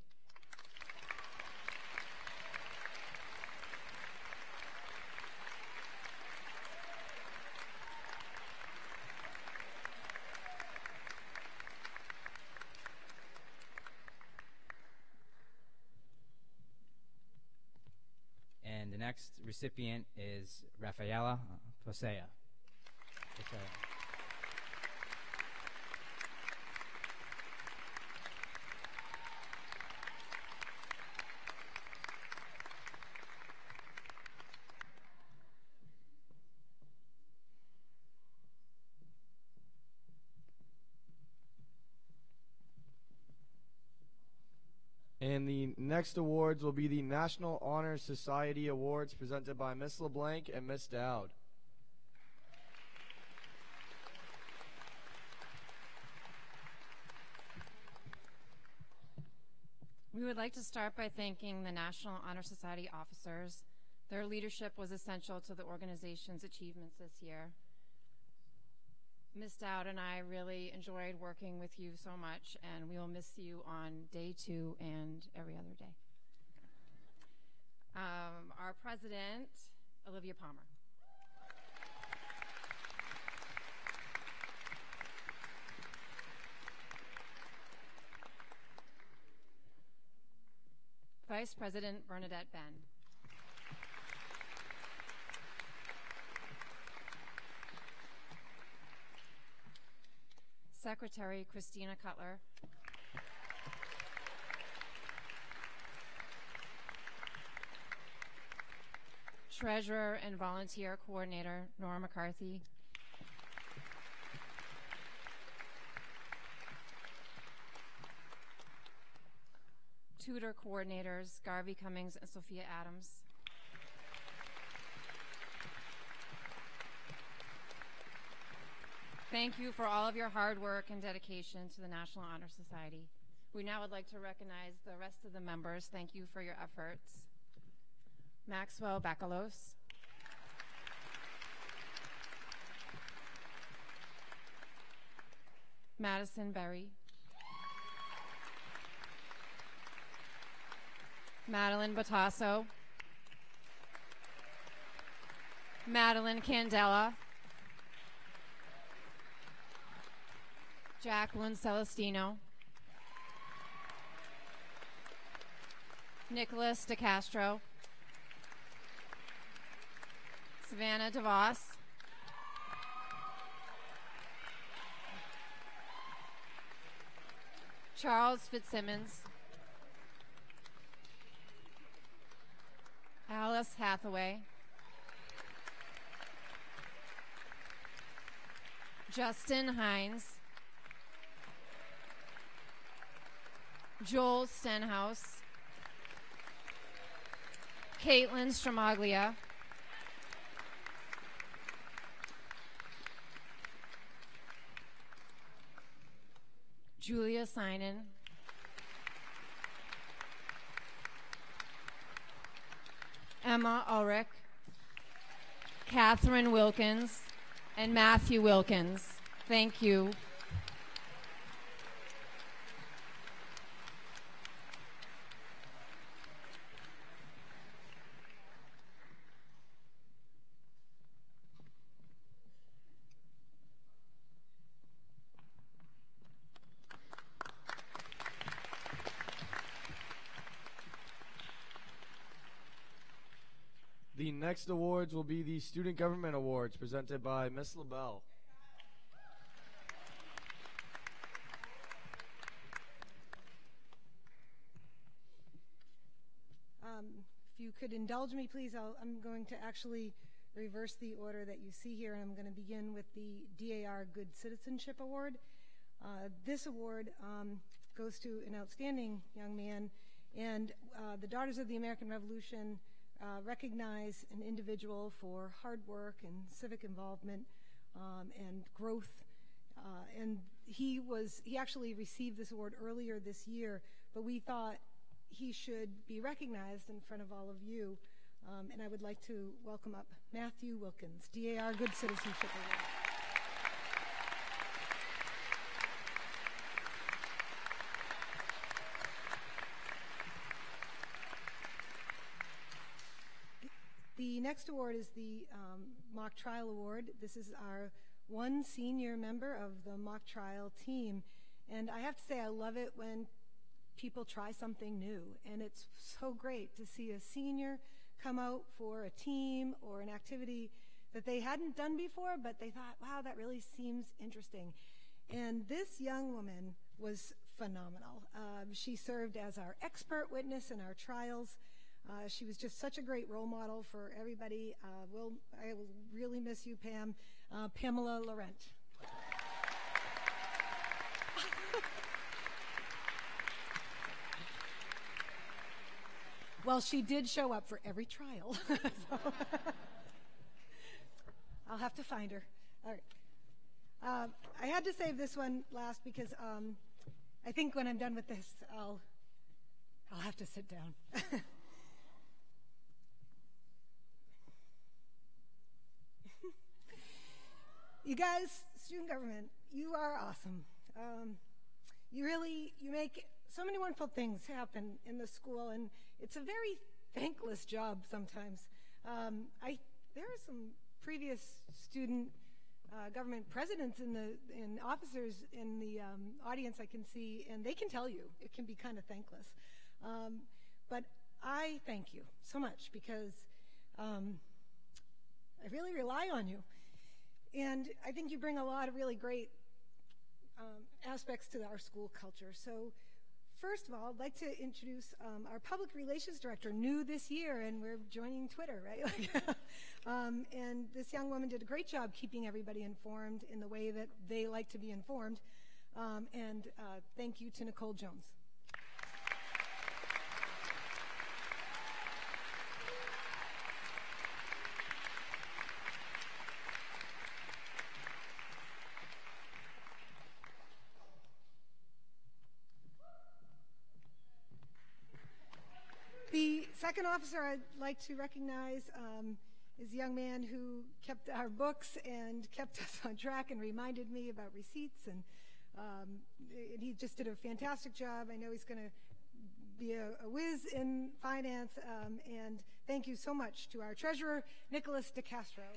And the next recipient is Rafaela Posea. And the next awards will be the National Honor Society Awards presented by Miss LeBlanc and Miss Dowd. We would like to start by thanking the National Honor Society officers. Their leadership was essential to the organization's achievements this year. Ms. Dowd and I really enjoyed working with you so much, and we will miss you on day 2 and every other day. Our president, Olivia Palmer. Vice President Bernadette Ben. Secretary Christina Cutler. Treasurer and Volunteer Coordinator Nora McCarthy. Tutor Coordinators Garvey Cummings and Sophia Adams. Thank you for all of your hard work and dedication to the National Honor Society. We now would like to recognize the rest of the members. Thank you for your efforts. Maxwell Bacallos. Madison Berry. Madeline Batasso. Madeline Candela. Jacqueline Celestino. Nicholas DeCastro. Savannah DeVos. Charles Fitzsimmons. Alice Hathaway. Justin Hines. Joel Stenhouse. Caitlin Stramaglia. Julia Sinan. Emma Ulrich. Catherine Wilkins. And Matthew Wilkins. Thank you. The next awards will be the Student Government Awards presented by Ms. LaBelle. If you could indulge me, please, I'm going to actually reverse the order that you see here, and I'm going to begin with the DAR Good Citizenship Award. This award goes to an outstanding young man, and the Daughters of the American Revolution recognize an individual for hard work and civic involvement and growth. And he actually received this award earlier this year, but we thought he should be recognized in front of all of you. And I would like to welcome up Matthew Wilkins, DAR Good Citizenship Award. The next award is the Mock Trial Award. This is our one senior member of the mock trial team. And I have to say, I love it when people try something new. And it's so great to see a senior come out for a team or an activity that they hadn't done before, but they thought, wow, that really seems interesting. And this young woman was phenomenal. She served as our expert witness in our trials. She was just such a great role model for everybody. I will really miss you, Pam. Pamela Laurent. Well, she did show up for every trial. So I'll have to find her. All right. I had to save this one last because I think when I'm done with this, I'll I'll have to sit down. You guys, student government, you are awesome. You make so many wonderful things happen in the school, and it's a very thankless job sometimes. There are some previous student government presidents and officers in the audience I can see, and they can tell you it can be kind of thankless. But I thank you so much because I really rely on you. And I think you bring a lot of really great aspects to our school culture. So first of all, I'd like to introduce our public relations director, new this year, and we're joining Twitter, right? And this young woman did a great job keeping everybody informed in the way that they like to be informed. And thank you to Nicole Jones. The second officer I'd like to recognize is a young man who kept our books and kept us on track and reminded me about receipts, and he just did a fantastic job. I know he's going to be a whiz in finance, and thank you so much to our treasurer, Nicholas DeCastro.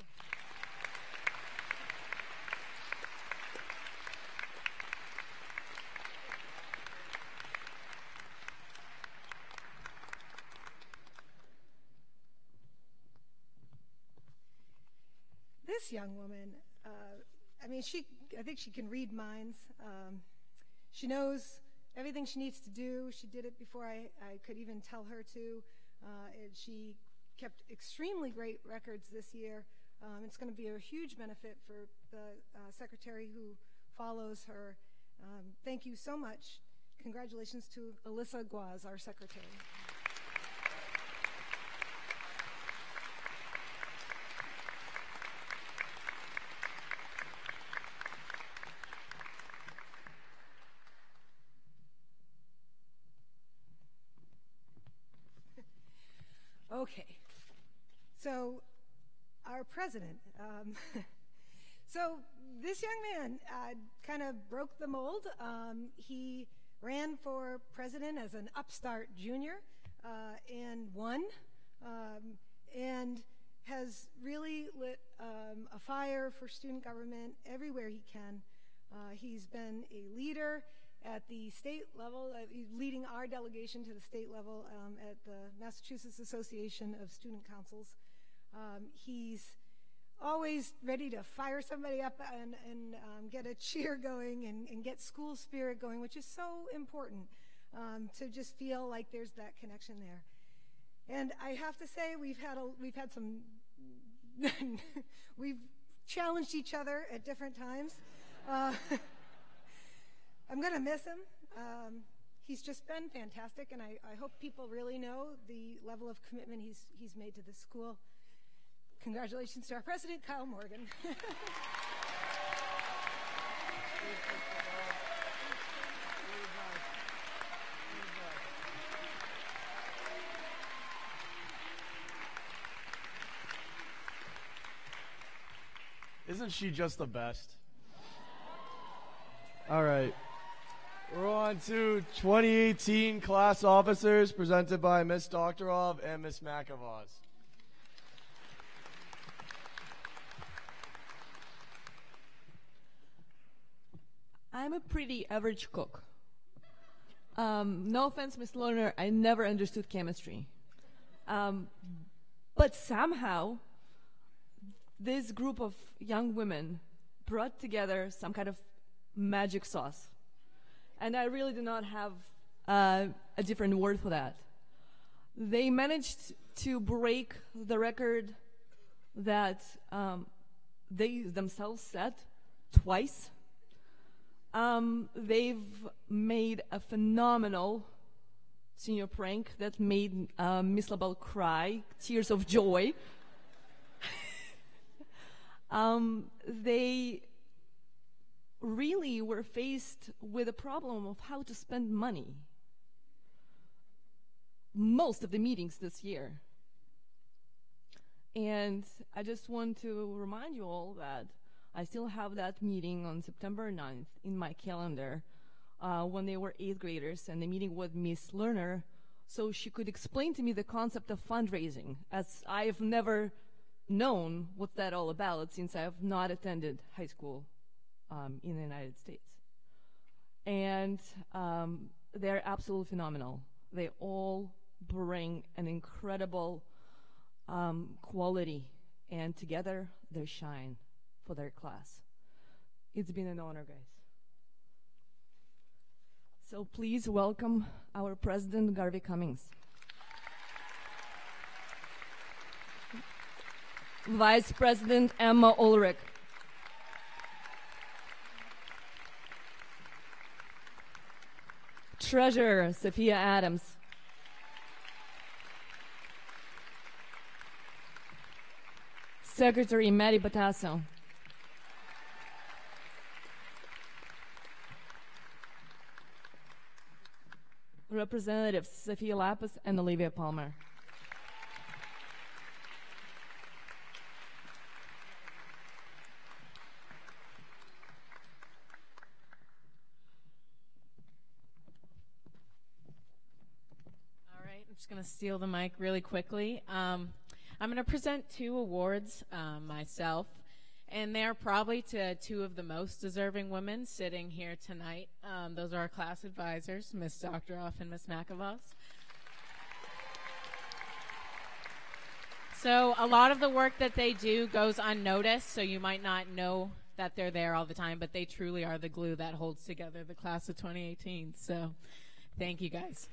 This young woman, I think she can read minds. She knows everything she needs to do. She did it before I could even tell her to. And she kept extremely great records this year. It's going to be a huge benefit for the secretary who follows her. Thank you so much. Congratulations to Alyssa Guaz, our secretary. Okay, so our president. So this young man kind of broke the mold. He ran for president as an upstart junior and won, and has really lit a fire for student government everywhere he can. He's been a leader at the state level, leading our delegation to the state level at the Massachusetts Association of Student Councils. He's always ready to fire somebody up and get a cheer going and get school spirit going, which is so important to just feel like there's that connection there. And I have to say, we've had some we've challenged each other at different times. I'm going to miss him. He's just been fantastic, and I hope people really know the level of commitment he's made to this school. Congratulations to our president, Kyle Morgan. Isn't she just the best? All right. We're on to 2018 class officers presented by Ms. Doktorov and Ms. McAvoz. I'm a pretty average cook. No offense, Ms. Lerner, I never understood chemistry. But somehow, this group of young women brought together some kind of magic sauce. And I really do not have a different word for that. They managed to break the record that they themselves set twice. They've made a phenomenal senior prank that made Miss LaBelle cry, tears of joy. They really were faced with a problem of how to spend money. most of the meetings this year. And I just want to remind you all that I still have that meeting on September 9th in my calendar when they were 8th graders, and the meeting with Miss Lerner, so she could explain to me the concept of fundraising, as I've never known what's that all about since I have not attended high school in the United States. And they're absolutely phenomenal. They all bring an incredible quality, and together they shine for their class. It's been an honor, guys. So please welcome our President, Garvey Cummings. Vice President Emma Ulrich. Treasurer Sophia Adams. Secretary Maddie Batasso. Representatives Sophia Lapis and Olivia Palmer. All right, I'm just going to steal the mic really quickly. I'm going to present 2 awards myself, and they're probably to 2 of the most deserving women sitting here tonight. Those are our class advisors, Ms. Doctoroff and Ms. McAvoss. So a lot of the work that they do goes unnoticed, so you might not know that they're there all the time, but they truly are the glue that holds together the class of 2018. So thank you, guys.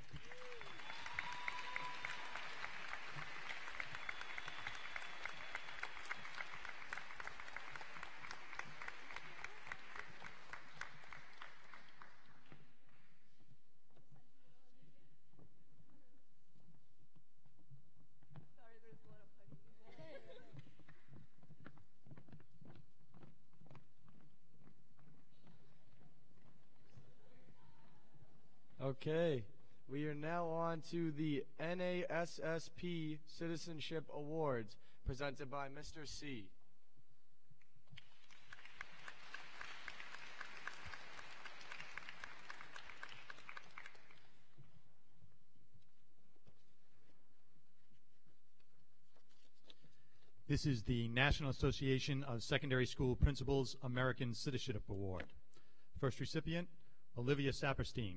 Okay, we are now on to the NASSP Citizenship Awards, presented by Mr. C. This is the National Association of Secondary School Principals American Citizenship Award. First recipient, Olivia Saperstein.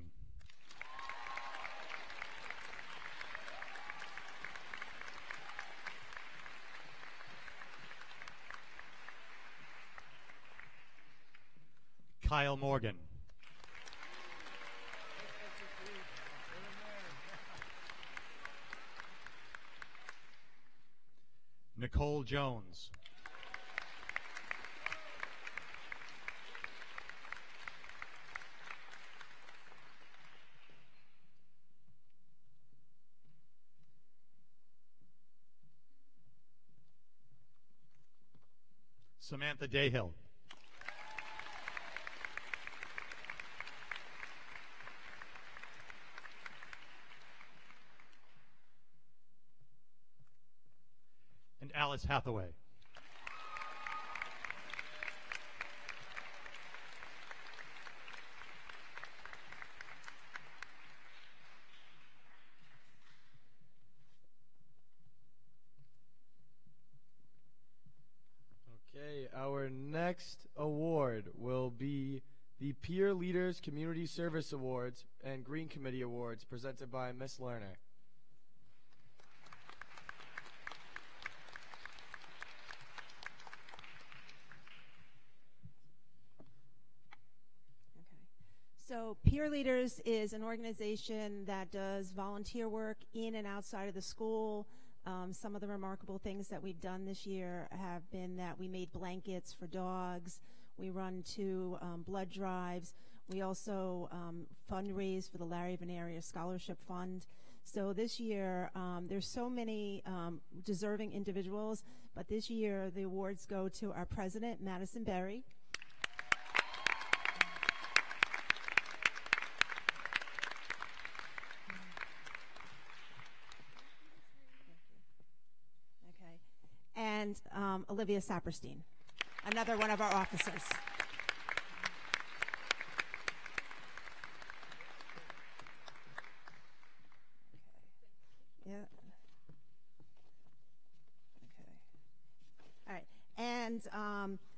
Kyle Morgan. Nicole Jones. Samantha Dayhill. And Alice Hathaway. Okay, our next award will be the Peer Leaders Community Service Awards and Green Committee Awards, presented by Ms. Lerner. So Peer Leaders is an organization that does volunteer work in and outside of the school. Some of the remarkable things that we've done this year have been that we made blankets for dogs. We run 2 blood drives. We also fundraise for the Larry Venaria Scholarship Fund. So this year, there's so many deserving individuals, but this year the awards go to our president, Madison Berry. and Olivia Saperstein, another one of our officers. Yeah. Okay. All right. And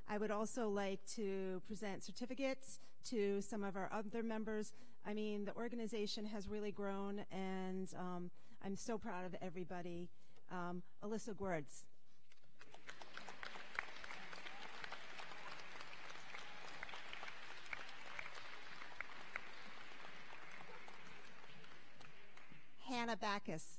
I would also like to present certificates to some of our other members. I mean, the organization has really grown, and I'm so proud of everybody. Alyssa Gwerds. Hannah Backus.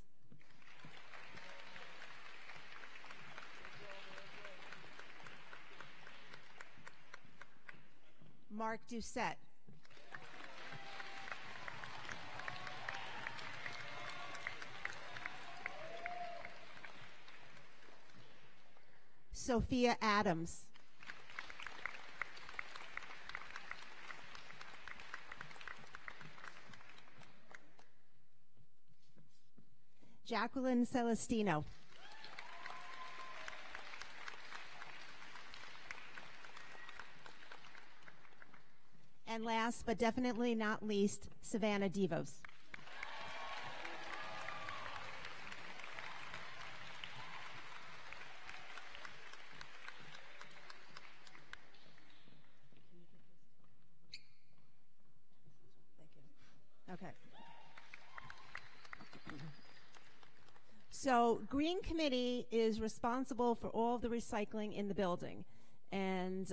Mark Doucette. Sophia Adams. Jacqueline Celestino. And last but definitely not least, Savannah Devos. Okay. So Green Committee is responsible for all of the recycling in the building. And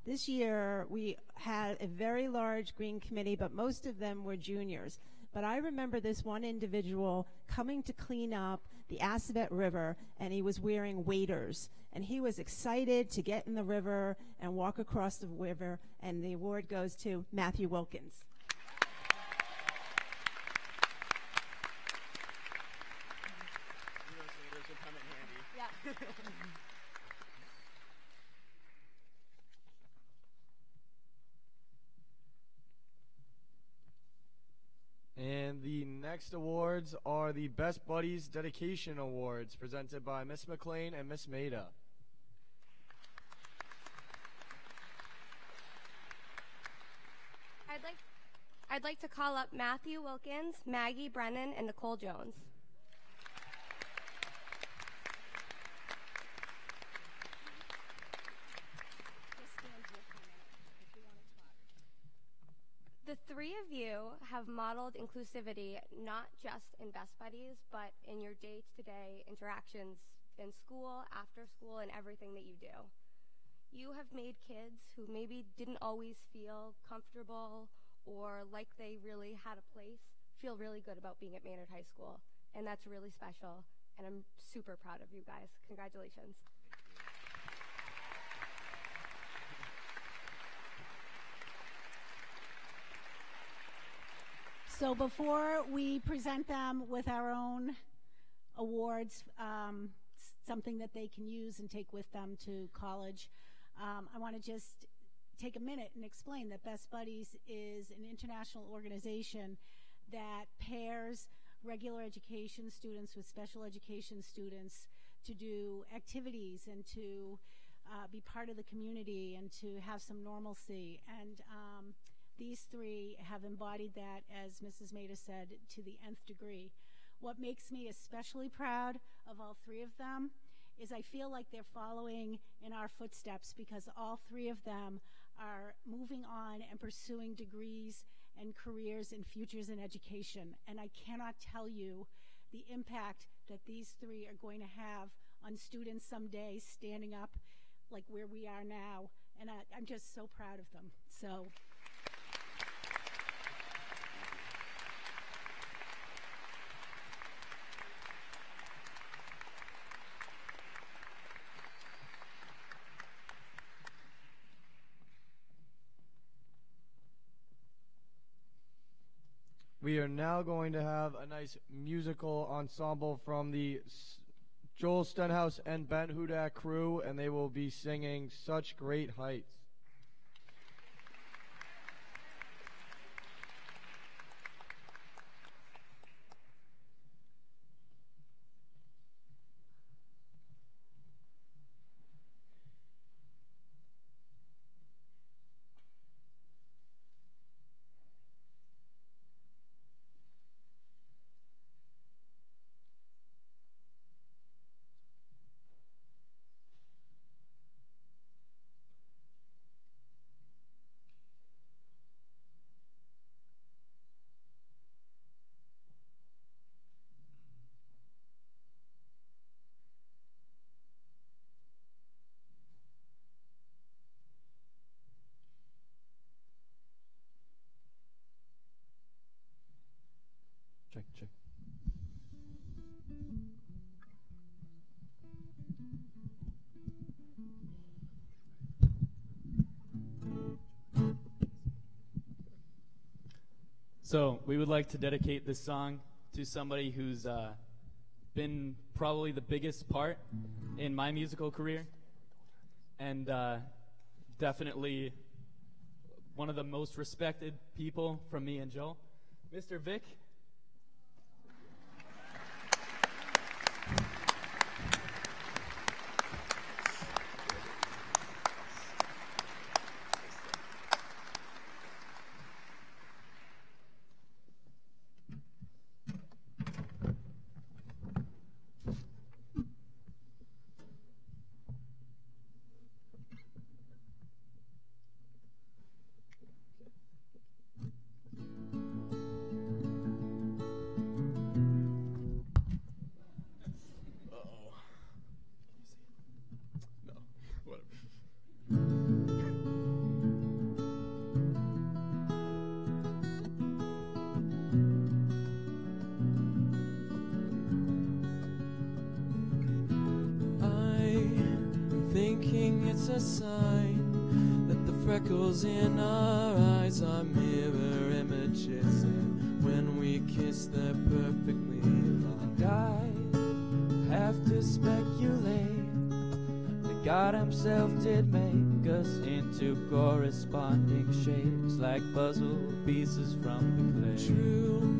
this year we had a very large Green Committee, but most of them were juniors. But I remember this one individual coming to clean up the Assabet River, and he was wearing waders. And he was excited to get in the river and walk across the river, and the award goes to Matthew Wilkins. And the next awards are the Best Buddies Dedication Awards, presented by Miss McLean and Miss Maida. I'd like to call up Matthew Wilkins, Maggie Brennan, and Nicole Jones. The three of you have modeled inclusivity not just in Best Buddies, but in your day-to-day interactions in school, after school, and everything that you do. You have made kids who maybe didn't always feel comfortable or like they really had a place feel really good about being at Maynard High School, and that's really special, and I'm super proud of you guys. Congratulations. So before we present them with our own awards, something that they can use and take with them to college, I want to just take a minute and explain that Best Buddies is an international organization that pairs regular education students with special education students to do activities and to be part of the community and to have some normalcy. And these three have embodied that, as Mrs. Maida said, to the nth degree. What makes me especially proud of all three of them is I feel like they're following in our footsteps, because all three of them are moving on and pursuing degrees and careers and futures in education. And I cannot tell you the impact that these three are going to have on students someday standing up like where we are now. And I'm just so proud of them. So. We are now going to have a nice musical ensemble from the Joel Stenhouse and Ben Hudak crew, and they will be singing Such Great Heights. So we would like to dedicate this song to somebody who's been probably the biggest part in my musical career, and definitely one of the most respected people from me and Joel, Mr. Vic. It's a sign that the freckles in our eyes are mirror images, and when we kiss they're perfectly aligned. I have to speculate that God himself did make us into corresponding shapes, like puzzle pieces from the clay. True,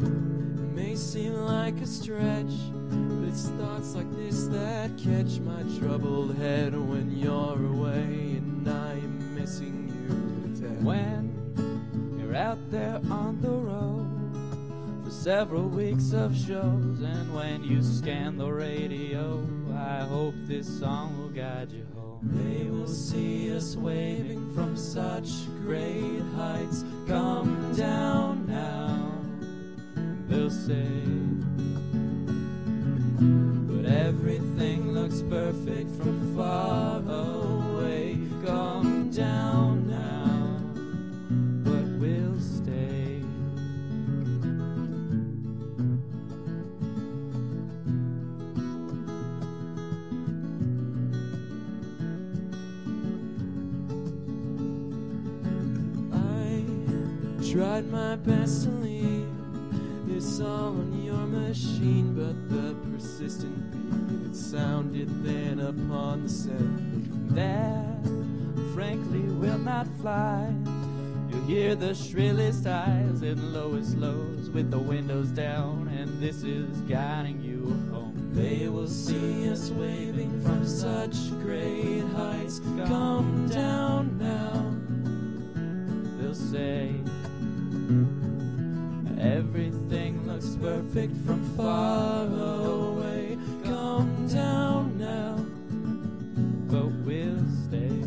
it may seem like a stretch, but it's thoughts like this that catch my troubled head when you're away and I'm missing you to death. When you're out there on the road for several weeks of shows, and when you scan the radio, I hope this song will guide you home. They will see us waving from such great heights. Come down now, they'll say. Everything looks perfect from far away. Come down now, but we'll stay. I tried my best to leave this all on your machine, but the persistent beat that sounded then upon the set that frankly will not fly. You'll hear the shrillest highs and lowest lows with the windows down, and this is guiding you home. They will see us waving from such great heights. Come down now, they'll say. Everything looks perfect from far away. Come down now, but we'll stay.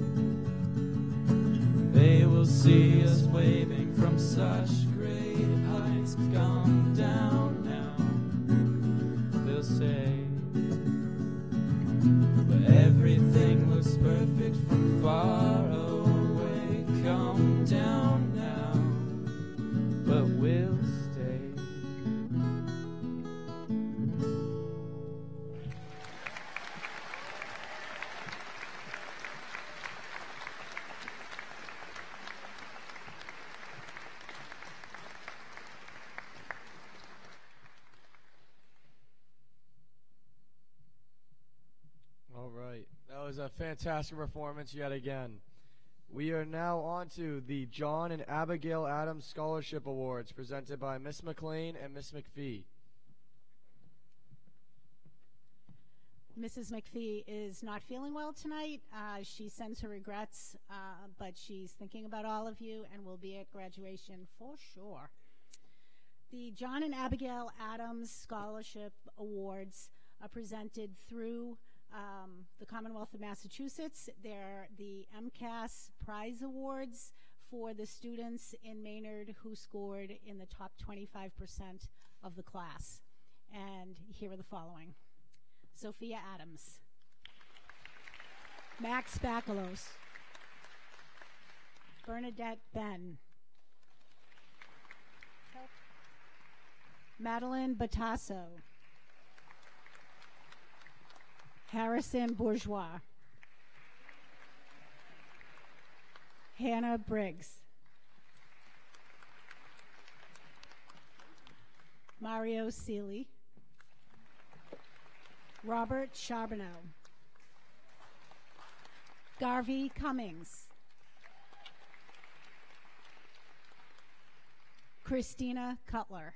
They will see us waving from such great heights. Come down now, they'll say. But everything looks perfect from far away. Come down now, but we'll stay. All right. That was a fantastic performance yet again. We are now on to the John and Abigail Adams Scholarship Awards presented by Miss McLean and Miss McPhee. Mrs. McPhee is not feeling well tonight. She sends her regrets, but she's thinking about all of you and will be at graduation for sure. The John and Abigail Adams Scholarship Awards are presented through the Commonwealth of Massachusetts. They're the MCAS Prize Awards for the students in Maynard who scored in the top 25% of the class. And here are the following. Sophia Adams, Max Bakalos, Bernadette Ben, Madeline Batasso, Harrison Bourgeois, Hannah Briggs, Mario Seeley, Robert Charbonneau, Garvey Cummings, Christina Cutler,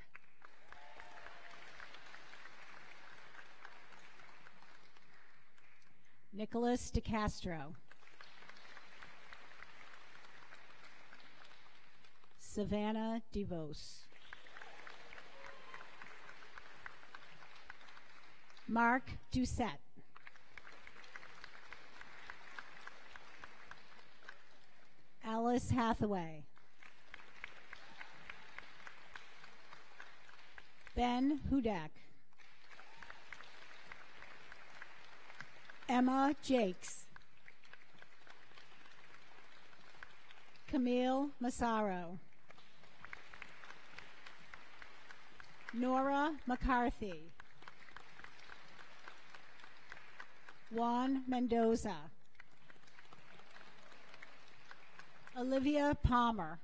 Nicholas DeCastro, Savannah DeVos, Mark Doucette, Alice Hathaway, Ben Hudak, Emma Jakes, Camille Massaro, Nora McCarthy, Juan Mendoza, Olivia Palmer,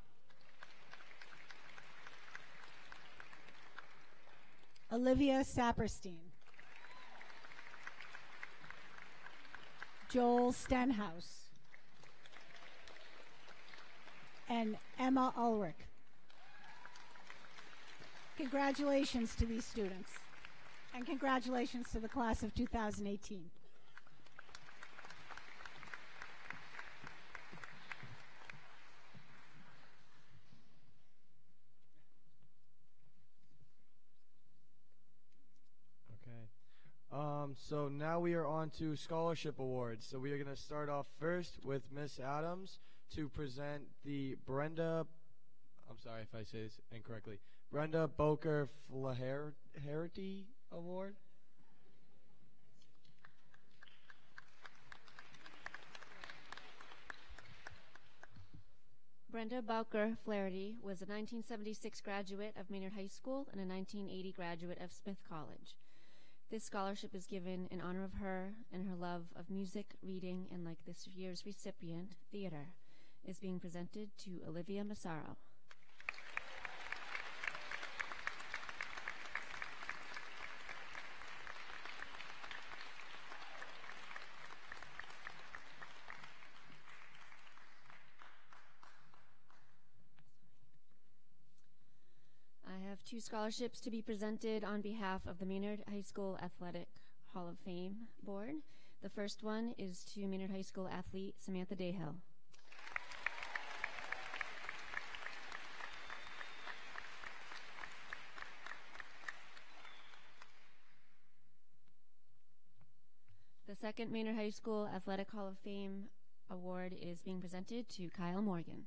Olivia Saperstein, Joel Stenhouse, and Emma Ulrich. Congratulations to these students, and congratulations to the class of 2018. So now we are on to scholarship awards. So we are going to start off first with Miss Adams to present the Brenda, I'm sorry if I say this incorrectly, Brenda Boker Flaherty Award. Brenda Bowker Flaherty was a 1976 graduate of Maynard High School and a 1980 graduate of Smith College. This scholarship is given in honor of her and her love of music, reading, and like this year's recipient, theater, is being presented to Olivia Massaro. I have two scholarships to be presented on behalf of the Maynard High School Athletic Hall of Fame Board. The first one is to Maynard High School athlete Samantha Dayhill. The second Maynard High School Athletic Hall of Fame award is being presented to Kyle Morgan.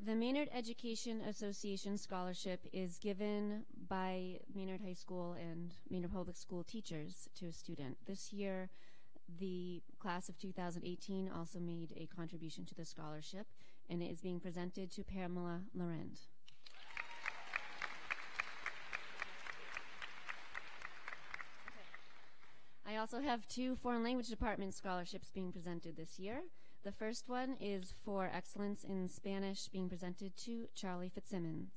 The Maynard Education Association Scholarship is given by Maynard High School and Maynard Public School teachers to a student. This year, the class of 2018 also made a contribution to the scholarship, and it is being presented to Pamela Laurent. I also have two Foreign Language Department scholarships being presented this year. The first one is for excellence in Spanish, being presented to Charlie Fitzsimmons.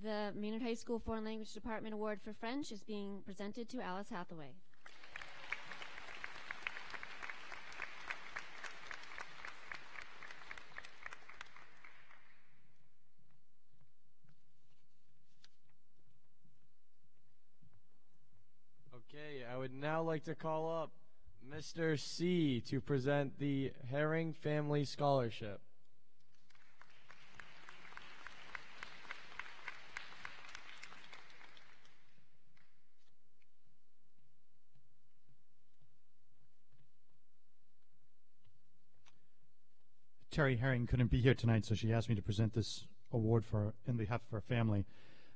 The Maynard High School Foreign Language Department Award for French is being presented to Alice Hathaway. Okay, I would now like to call up Mr. C to present the Herring Family Scholarship. Terry Herring couldn't be here tonight, so she asked me to present this award in behalf of her family.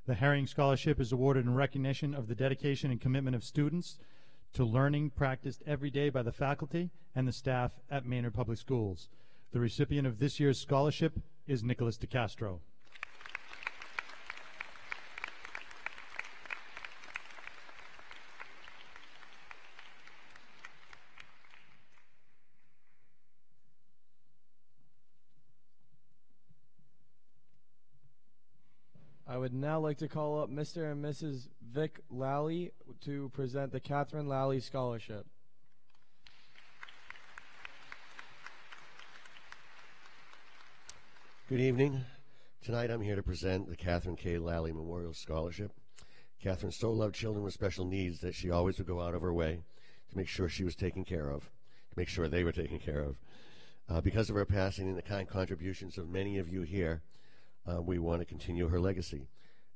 The Herring Scholarship is awarded in recognition of the dedication and commitment of students to learning practiced every day by the faculty and the staff at Maynard Public Schools. The recipient of this year's scholarship is Nicholas DeCastro. would now like to call up Mr. and Mrs. Vic Lally to present the Catherine Lally Scholarship. Good evening. Tonight I'm here to present the Catherine K. Lally Memorial Scholarship. Catherine so loved children with special needs that she always would go out of her way to make sure she was taken care of, to make sure they were taken care of. Because of her passing and the kind contributions of many of you here, we want to continue her legacy.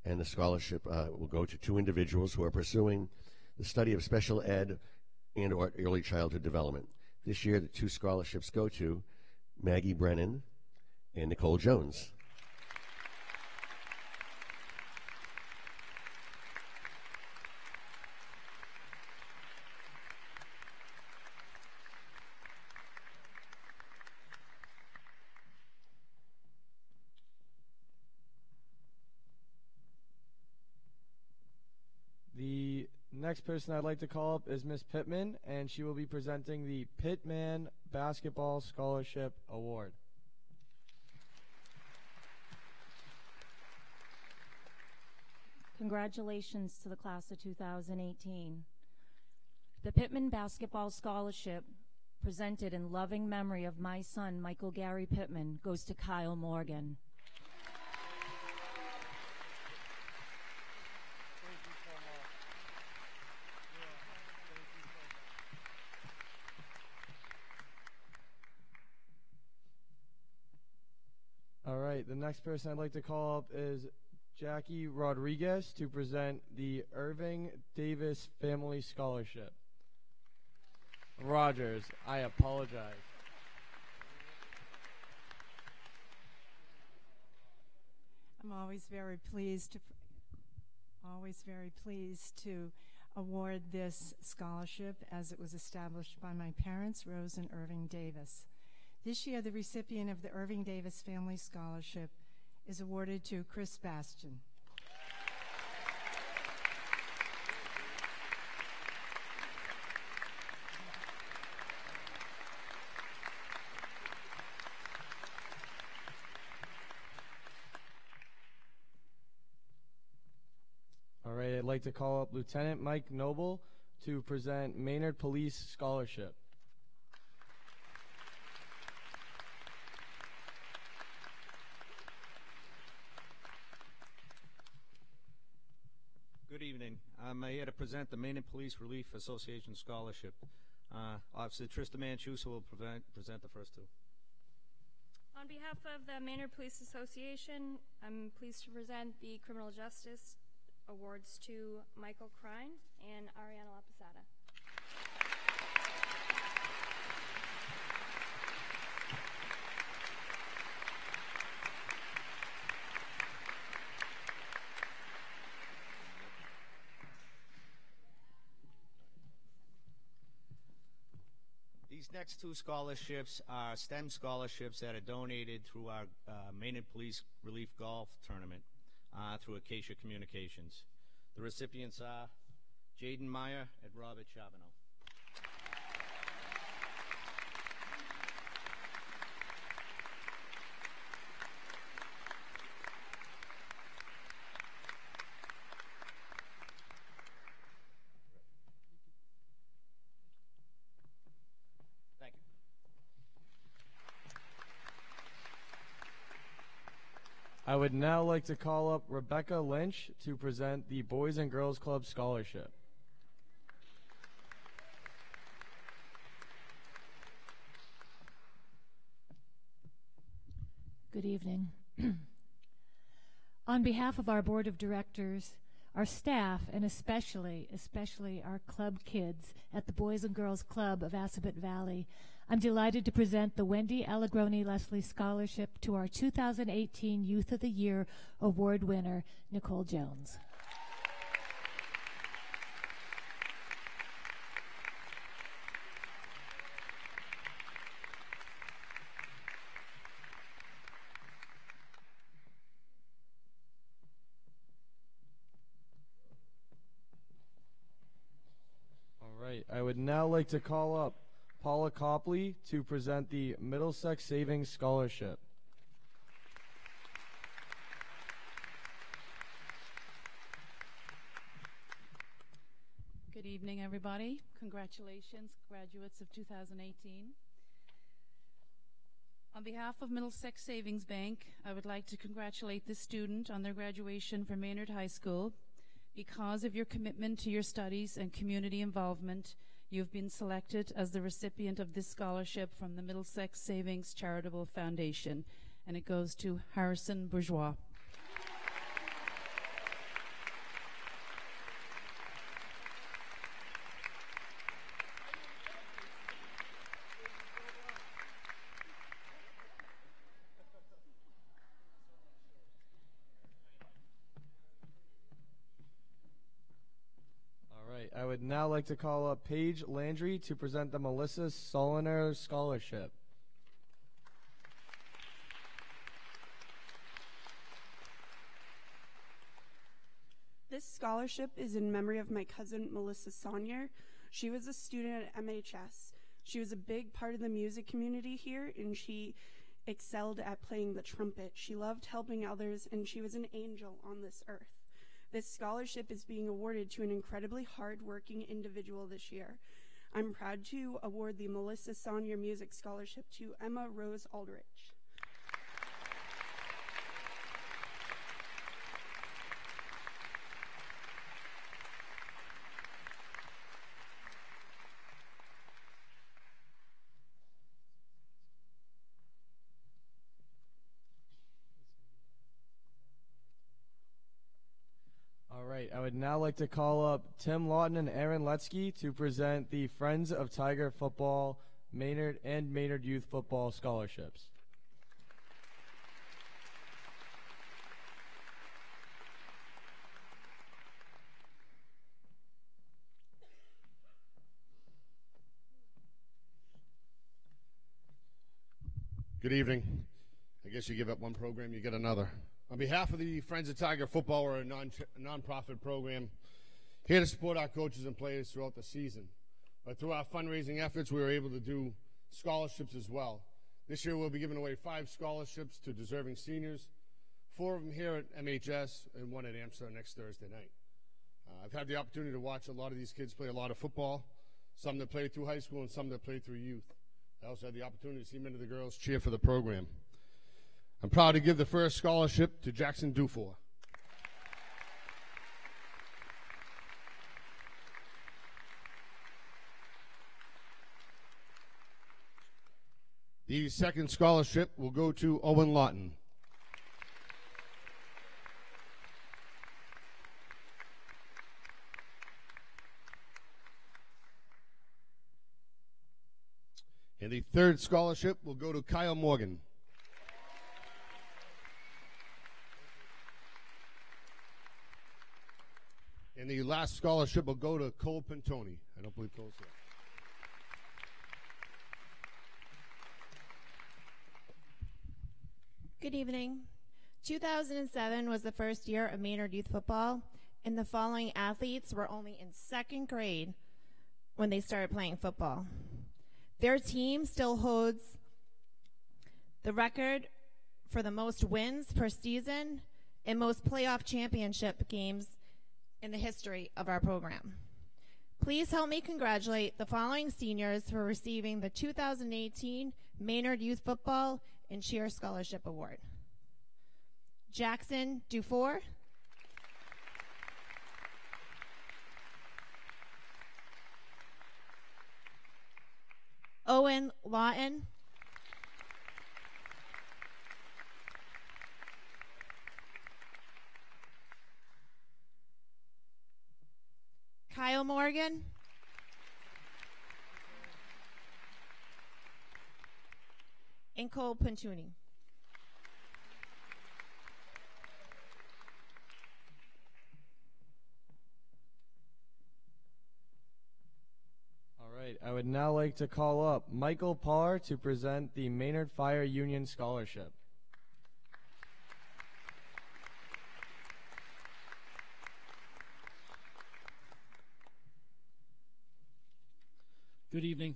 And the scholarship will go to 2 individuals who are pursuing the study of special ed and or early childhood development. This year, the 2 scholarships go to Maggie Brennan and Nicole Jones. The next person I'd like to call up is Miss Pittman, and she will be presenting the Pittman Basketball Scholarship Award. Congratulations to the class of 2018. The Pittman Basketball Scholarship, presented in loving memory of my son, Michael Gary Pittman, goes to Kyle Morgan. All right, the next person I'd like to call up is Jackie Rodriguez to present the Irving Davis Family Scholarship. Rogers, I apologize. I'm always very pleased to award this scholarship as it was established by my parents, Rose and Irving Davis. This year, the recipient of the Irving Davis Family Scholarship is awarded to Chris Bastian. All right, I'd like to call up Lieutenant Mike Noble to present Maynard Police Scholarship. Good evening. I'm here to present the Maynard Police Relief Association Scholarship. Officer Trista Manchusa will present the first 2. On behalf of the Maynard Police Association, I'm pleased to present the Criminal Justice Awards to Michael Krein and Ariana Laposada. These next 2 scholarships are STEM scholarships that are donated through our Maynard Police Relief Golf Tournament through Acacia Communications. The recipients are Jaden Meyer and Robert Charbonneau. I would now like to call up Rebecca Lynch to present the Boys and Girls Club Scholarship. Good evening. On behalf of our board of directors, our staff, and especially our club kids at the Boys and Girls Club of Assabet Valley, I'm delighted to present the Wendy Allegroni Leslie Scholarship to our 2018 Youth of the Year Award winner, Nicole Jones. All right, I would now like to call up Paula Copley to present the Middlesex Savings Scholarship. everybody. Congratulations, graduates of 2018. On behalf of Middlesex Savings Bank, I would like to congratulate this student on their graduation from Maynard High School. Because of your commitment to your studies and community involvement, you've been selected as the recipient of this scholarship from the Middlesex Savings Charitable Foundation, and it goes to Harrison Bourgeois. I would now like to call up Paige Landry to present the Melissa Soliner Scholarship. This scholarship is in memory of my cousin Melissa Sonier. She was a student at MHS. She was a big part of the music community here, and she excelled at playing the trumpet. She loved helping others, and she was an angel on this earth. This scholarship is being awarded to an incredibly hard-working individual this year. I'm proud to award the Melissa Sonier Music Scholarship to Emma Rose Aldrich. I would now like to call up Tim Lawton and Aaron Letsky to present the Friends of Tiger Football Maynard and Maynard Youth Football Scholarships. Good evening. I guess you give up one program, you get another. On behalf of the Friends of Tiger Football, we're a non-profit program here to support our coaches and players throughout the season. But through our fundraising efforts, we were able to do scholarships as well. This year, we'll be giving away 5 scholarships to deserving seniors, 4 of them here at MHS and 1 at AMSA next Thursday night. I've had the opportunity to watch a lot of these kids play a lot of football, some that played through high school and some that played through youth. I also had the opportunity to see many of the girls cheer for the program. I'm proud to give the first scholarship to Jackson Dufour. The second scholarship will go to Owen Lawton. And the third scholarship will go to Kyle Morgan. And the last scholarship will go to Cole Pantoni. I don't believe Cole's here. Good evening. 2007 was the first year of Maynard Youth Football, and the following athletes were only in 2nd grade when they started playing football. Their team still holds the record for the most wins per season and most playoff championship games in the history of our program. Please help me congratulate the following seniors for receiving the 2018 Maynard Youth Football and Cheer Scholarship Award. Jackson Dufour, Owen Lawton, Kyle Morgan, and Cole Pantuni. All right, I would now like to call up Michael Parr to present the Maynard Fire Union Scholarship. Good evening.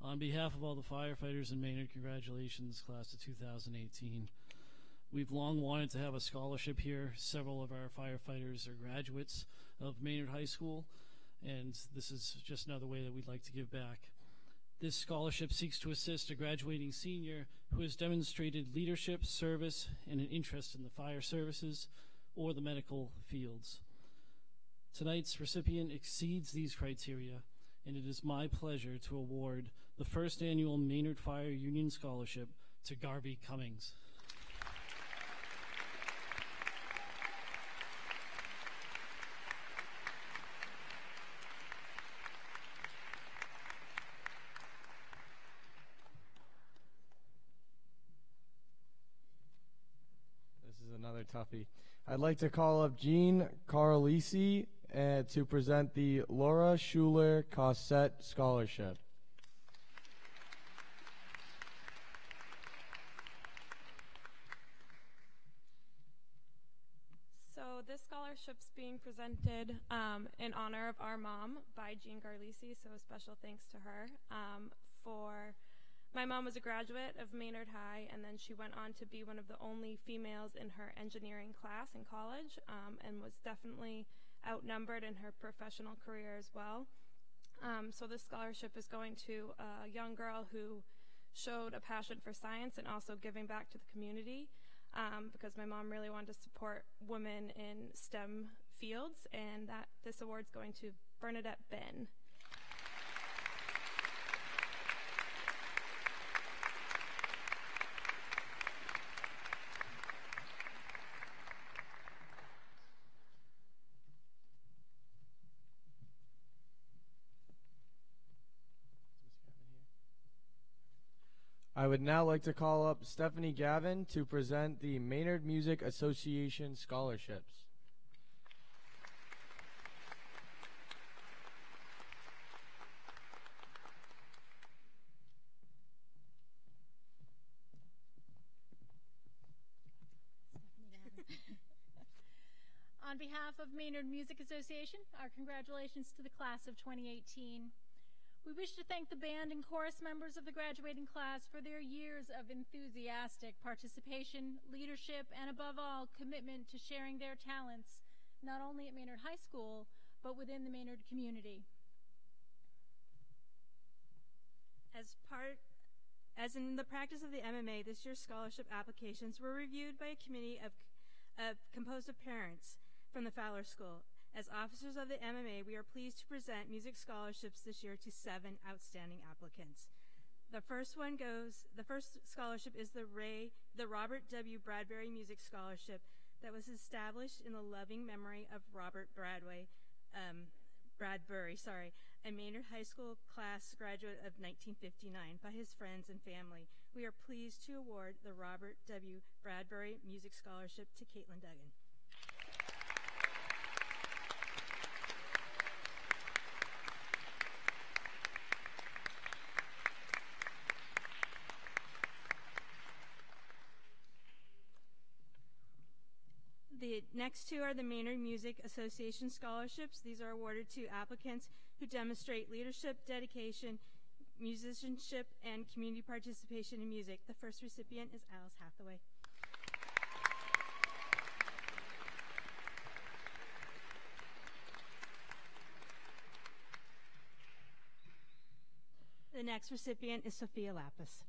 On behalf of all the firefighters in Maynard, congratulations, class of 2018. We've long wanted to have a scholarship here. Several of our firefighters are graduates of Maynard High School. and this is just another way that we'd like to give back. This scholarship seeks to assist a graduating senior who has demonstrated leadership, service, and an interest in the fire services or the medical fields. Tonight's recipient exceeds these criteria, and it is my pleasure to award the first annual Maynard Fire Union Scholarship to Garvey Cummings. Another toughie. I'd like to call up Jean Carlisi to present the Laura Schuler Cossette Scholarship. So this scholarship's being presented in honor of our mom by Jean Carlisi, so special thanks to her My mom was a graduate of Maynard High, and then she went on to be one of the only females in her engineering class in college, and was definitely outnumbered in her professional career as well. So this scholarship is going to a young girl who showed a passion for science and also giving back to the community, because my mom really wanted to support women in STEM fields, and this award's going to Bernadette Ben. I would now like to call up Stephanie Gavin to present the Maynard Music Association scholarships. On behalf of Maynard Music Association, our congratulations to the class of 2018. We wish to thank the band and chorus members of the graduating class for their years of enthusiastic participation, leadership, and above all, commitment to sharing their talents, not only at Maynard High School, but within the Maynard community. As in the practice of the MMA, this year's scholarship applications were reviewed by a committee composed of parents from the Fowler School. As officers of the MMA, we are pleased to present music scholarships this year to 7 outstanding applicants. The first scholarship is the Robert W. Bradbury Music Scholarship that was established in the loving memory of Robert Bradbury, a Maynard High School class graduate of 1959, by his friends and family. We are pleased to award the Robert W. Bradbury Music Scholarship to Caitlin Duggan. The next 2 are the Maynard Music Association scholarships. These are awarded to applicants who demonstrate leadership, dedication, musicianship, and community participation in music. The first recipient is Alice Hathaway. The next recipient is Sophia Lapis.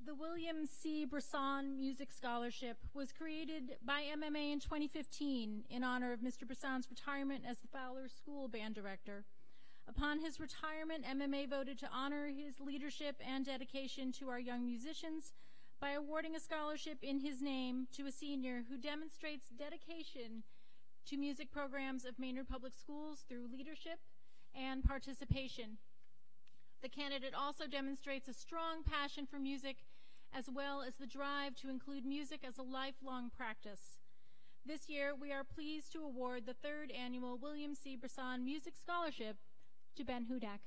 The William C. Brisson Music Scholarship was created by MMA in 2015 in honor of Mr. Brisson's retirement as the Fowler School Band Director. Upon his retirement, MMA voted to honor his leadership and dedication to our young musicians by awarding a scholarship in his name to a senior who demonstrates dedication to music programs of Maynard Public Schools through leadership and participation. The candidate also demonstrates a strong passion for music, as well as the drive to include music as a lifelong practice. This year, we are pleased to award the 3rd annual William C. Brisson Music Scholarship to Ben Hudak.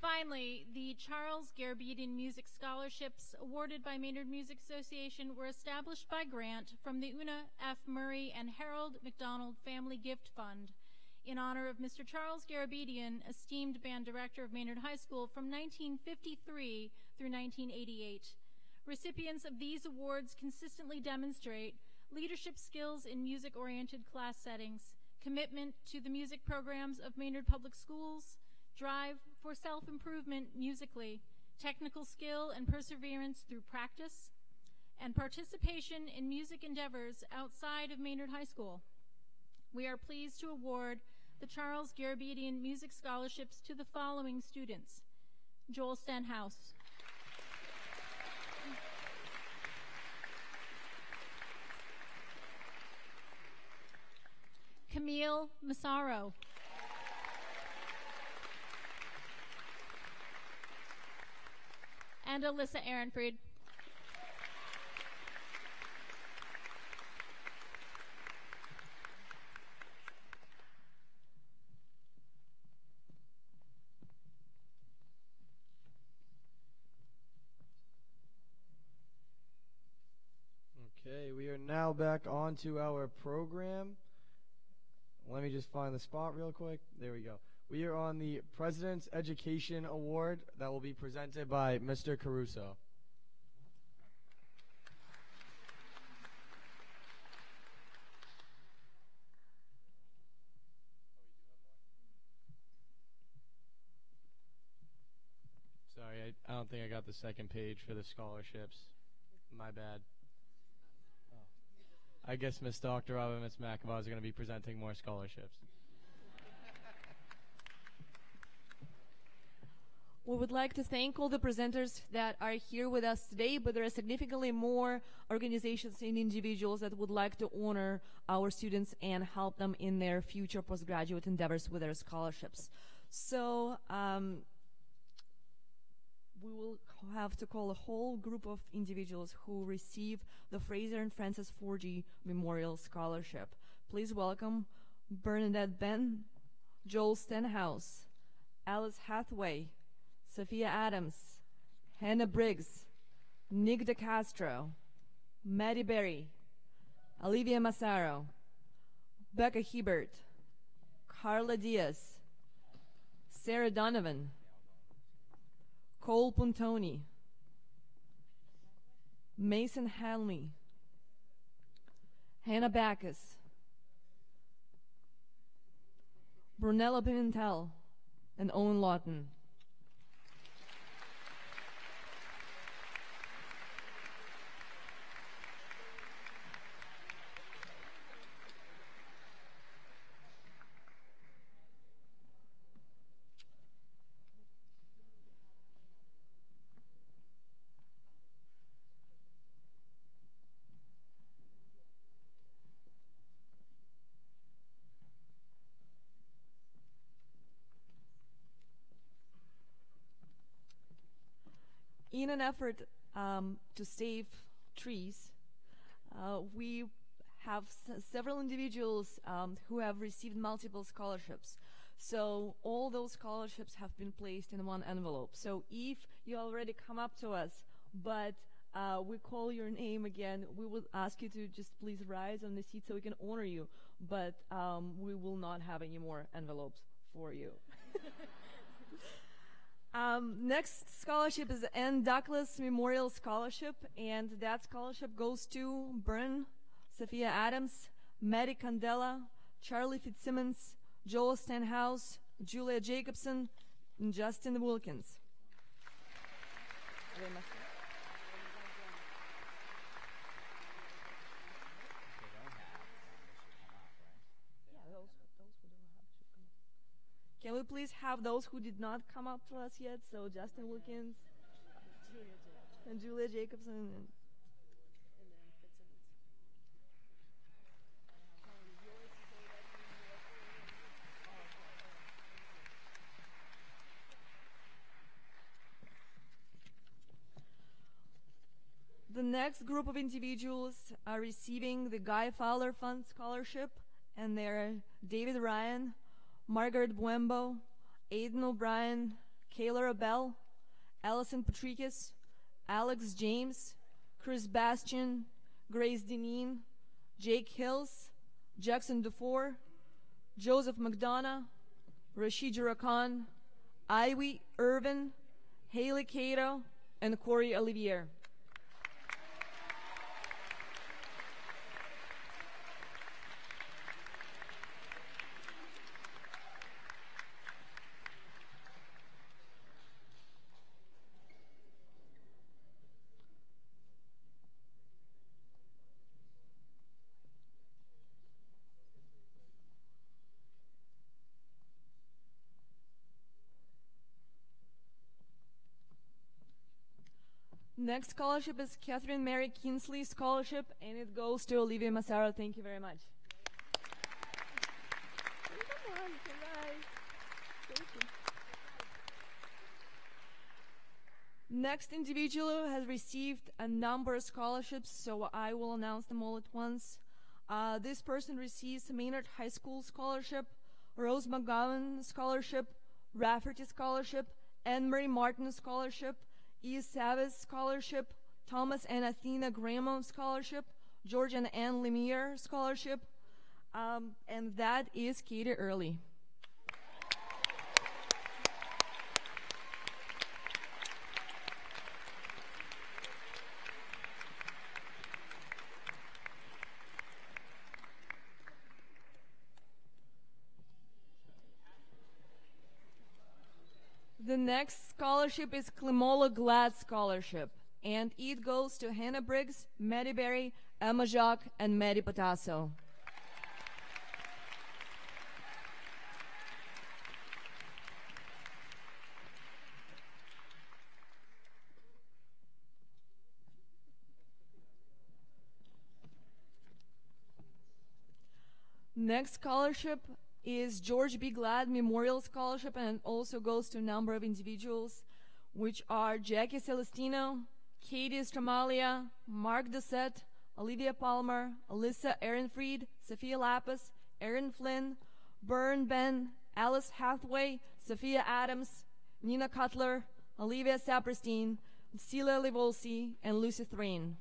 Finally, the Charles Garabedian Music Scholarships awarded by Maynard Music Association were established by grant from the Una F. Murray and Harold McDonald Family Gift Fund in honor of Mr. Charles Garabedian, esteemed band director of Maynard High School from 1953 through 1988. Recipients of these awards consistently demonstrate leadership skills in music-oriented class settings, commitment to the music programs of Maynard Public Schools, drive for self-improvement musically, technical skill and perseverance through practice, and participation in music endeavors outside of Maynard High School. We are pleased to award the Charles Garabedian Music Scholarships to the following students: Joel Stenhouse, Camille Massaro, and Alyssa Ehrenfried. Okay, we are now back on to our program. Let me just find the spot real quick. There we go. We are on the President's Education Award that will be presented by Mr. Caruso. Sorry, I don't think I got the second page for the scholarships. My bad. I guess Miss Dr. Rob and Miss McAvoy are going to be presenting more scholarships. We would like to thank all the presenters that are here with us today, but there are significantly more organizations and individuals that would like to honor our students and help them in their future postgraduate endeavors with their scholarships. So we will have to call a whole group of individuals who receive the Fraser and Francis Forgy Memorial Scholarship. Please welcome Bernadette Ben, Joel Stenhouse, Alice Hathaway, Sophia Adams, Hannah Briggs, Nick DeCastro, Maddie Berry, Olivia Massaro, Becca Hebert, Carla Diaz, Sarah Donovan, Cole Puntoni, Mason Hanley, Hannah Backus, Brunella Pimentel, and Owen Lawton. In an effort to save trees, we have several individuals who have received multiple scholarships. So all those scholarships have been placed in one envelope. So if you already come up to us, but we call your name again, we would ask you to just please rise on the seat so we can honor you. But we will not have any more envelopes for you. Next scholarship is the Ann Douglas Memorial Scholarship, and that scholarship goes to Bern, Sophia Adams, Maddie Candela, Charlie Fitzsimmons, Joel Stenhouse, Julia Jacobson, and Justin Wilkins. Can we please have those who did not come up to us yet? So Justin Wilkins and Julia Jacobson. The next group of individuals are receiving the Guy Fowler Fund Scholarship, and they're David Ryan, Margaret Buembo, Aiden O'Brien, Kayla Abell, Allison Patrikis, Alex James, Chris Bastian, Grace Deneen, Jake Hills, Jackson Dufour, Joseph McDonough, Rashid Jurakan, Ivy Irvin, Haley Cato, and Corey Olivier. Next scholarship is Catherine Mary Kinsley Scholarship, and it goes to Olivia Massaro. Thank you very much. Come on, guys. Thank you. Next individual has received a number of scholarships, so I will announce them all at once. This person receives a Maynard High School Scholarship, Rose McGowan Scholarship, Rafferty Scholarship, Anne-Marie Martin Scholarship, E. Savas Scholarship, Thomas and Athena Graham Scholarship, George and Ann Lemire Scholarship, and that is Katie Early. The next scholarship is Klemola Glad Scholarship, and it goes to Hannah Briggs, Maddie Berry, Emma Jacques, and Maddie Potasso. Next scholarship is George B. Glad Memorial Scholarship, and it also goes to a number of individuals, which are Jackie Celestino, Katie Stramalia, Mark Doucette, Olivia Palmer, Alyssa Ehrenfried, Sophia Lapis, Erin Flynn, Byrne Ben, Alice Hathaway, Sophia Adams, Nina Cutler, Olivia Saperstein, Celia Livolsi, and Lucy Thrain.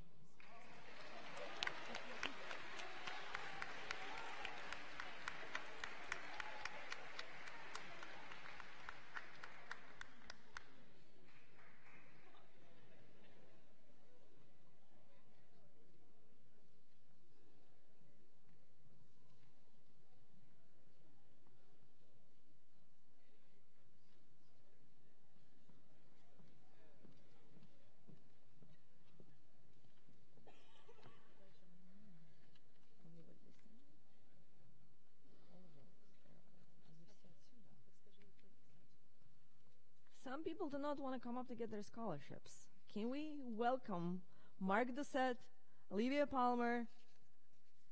Some people do not want to come up to get their scholarships. Can we welcome Mark Doucette, Olivia Palmer,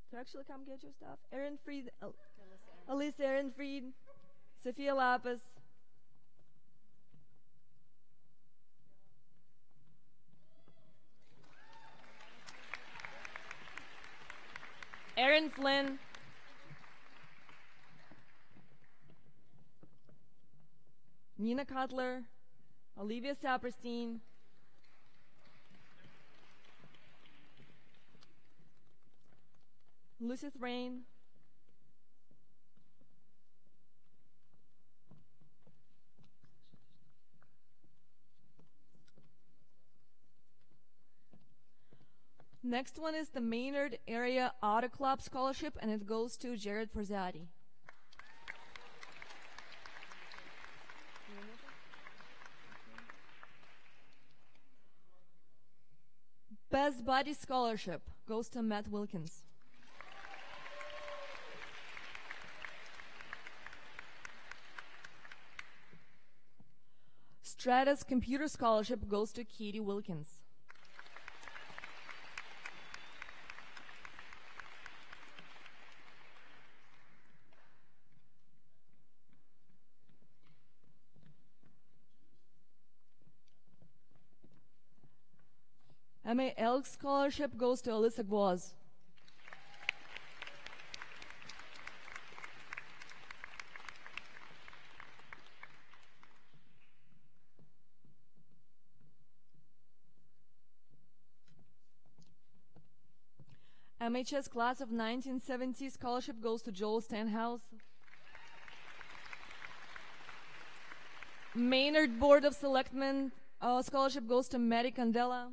to actually come get your stuff? Erin Fried, Alyssa Erin Fried, Sophia Lapis. Erin Flynn. Nina Cutler, Olivia Saperstein, Lucy Thrain, next one is the Maynard Area Auto Club Scholarship, and it goes to Jared Forzati. Best Buddy Scholarship goes to Matt Wilkins. Stratus Computer Scholarship goes to Katie Wilkins. MA Elk Scholarship goes to Alyssa Guaz. MHS Class of 1970 Scholarship goes to Joel Stanhouse. Maynard Board of Selectmen Scholarship goes to Mary Candela.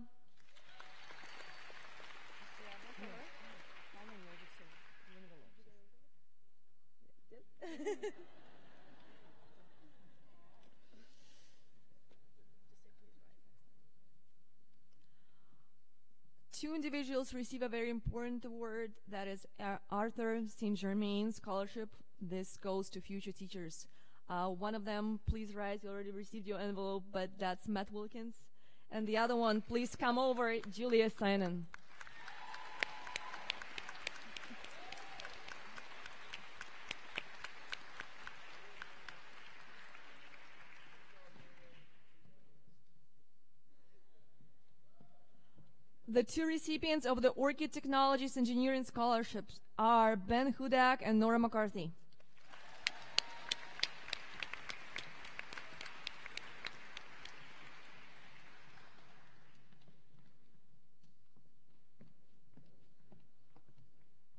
Two individuals receive a very important award, that is Arthur St. Germain Scholarship. This goes to future teachers. One of them, please rise, you already received your envelope, but that's Matt Wilkins. And the other one, please come over, Julia Sinan. The two recipients of the Orchid Technologies Engineering Scholarships are Ben Hudak and Nora McCarthy.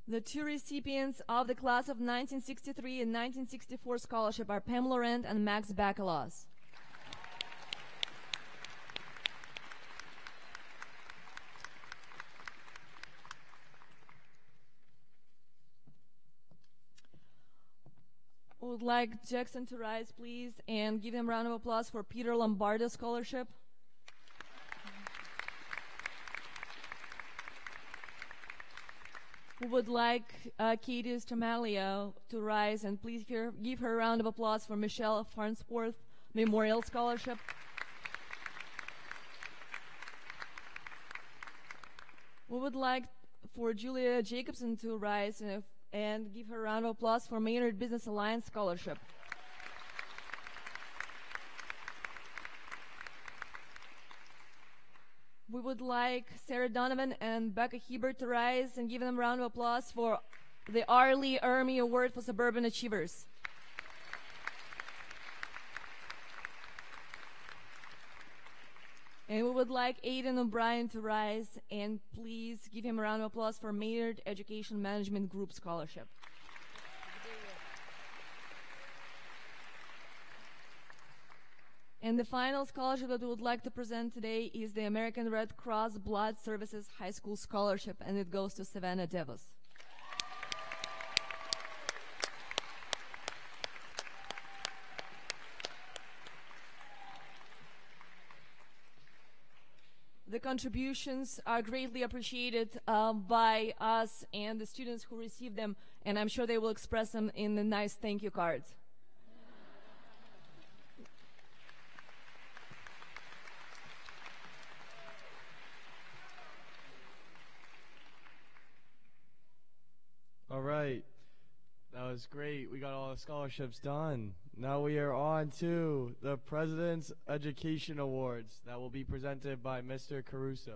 The two recipients of the class of 1963 and 1964 scholarship are Pam Laurent and Max Bacalaus. Would like Jackson to rise, please, and give him a round of applause for Peter Lombardo Scholarship. We would like Katie Stramalia to rise, and please give her a round of applause for Michelle Farnsworth Memorial Scholarship. We would like for Julia Jacobson to rise and give her a round of applause for Maynard Business Alliance Scholarship. We would like Sarah Donovan and Becca Hebert to rise and give them a round of applause for the R. Lee Ermey Award for Suburban Achievers. And we would like Aidan O'Brien to rise, and please give him a round of applause for Maynard Education Management Group Scholarship. And the final scholarship that we would like to present today is the American Red Cross Blood Services High School Scholarship, and it goes to Savannah Devos. The contributions are greatly appreciated by us and the students who receive them, and I'm sure they will express them in the nice thank you cards. All right. That was great. We got all the scholarships done. Now we are on to the President's Education Awards that will be presented by Mr. Caruso.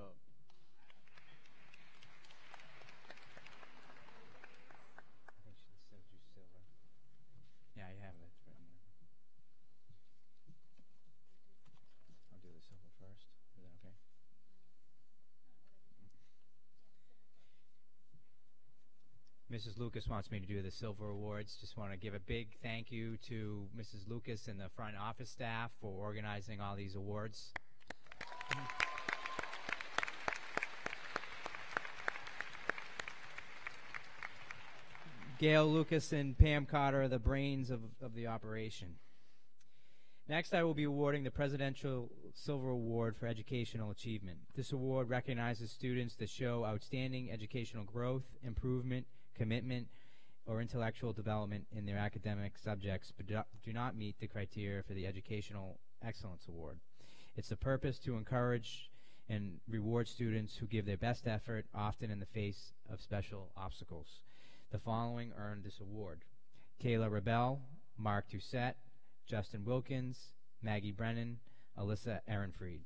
Yeah, I have it. It's right here. I'll do the silver first. Is that okay? Mrs. Lucas wants me to do the Silver Awards. Just want to give a big thank you to Mrs. Lucas and the front office staff for organizing all these awards. Gail Lucas and Pam Cotter are the brains of the operation. Next, I will be awarding the Presidential Silver Award for Educational Achievement. This award recognizes students that show outstanding educational growth, improvement, commitment, or intellectual development in their academic subjects but do not meet the criteria for the Educational Excellence Award. It's the purpose to encourage and reward students who give their best effort, often in the face of special obstacles. The following earned this award: Kayla Rebel, Mark Doucette, Justin Wilkins, Maggie Brennan, Alyssa Ehrenfried.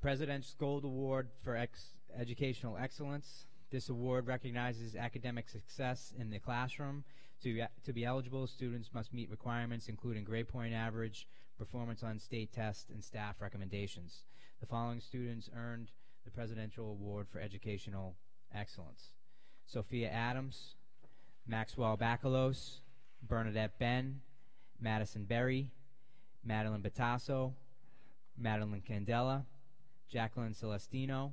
President's Gold Award for Educational Excellence. This award recognizes academic success in the classroom. To be eligible, students must meet requirements including grade point average, performance on state tests, and staff recommendations. The following students earned the Presidential Award for Educational Excellence: Sophia Adams, Maxwell Bacallos, Bernadette Ben, Madison Berry, Madeline Batasso, Madeline Candela, Jacqueline Celestino,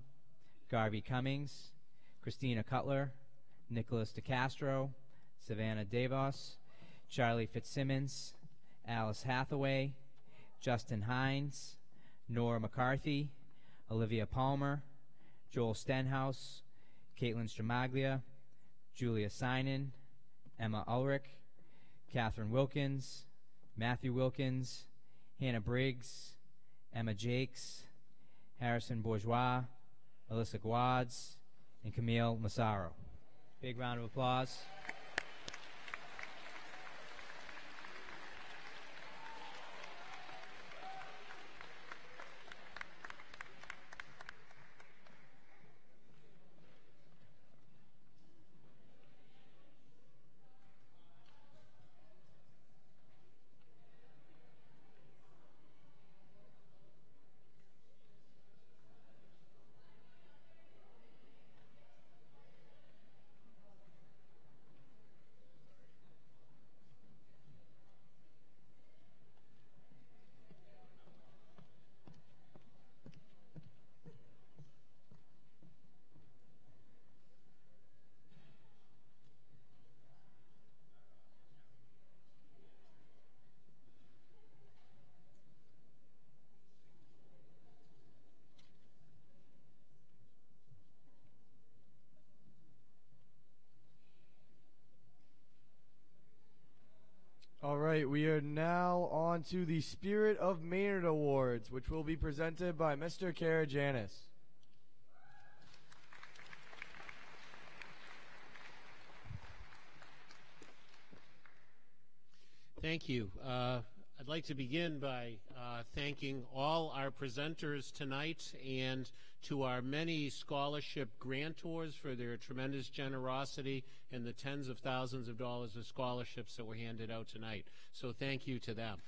Garvey Cummings, Christina Cutler, Nicholas DeCastro, Savannah Davos, Charlie Fitzsimmons, Alice Hathaway, Justin Hines, Nora McCarthy, Olivia Palmer, Joel Stenhouse, Caitlin Stramaglia, Julia Sinan, Emma Ulrich, Catherine Wilkins, Matthew Wilkins, Hannah Briggs, Emma Jakes, Harrison Bourgeois, Alyssa Guads, and Camille Massaro. Big round of applause. All right, we are now on to the Spirit of Maynard Awards, which will be presented by Mr. Karajanis. Thank you. I'd like to begin by thanking all our presenters tonight and to our many scholarship grantors for their tremendous generosity and the tens of thousands of dollars of scholarships that were handed out tonight. So thank you to them.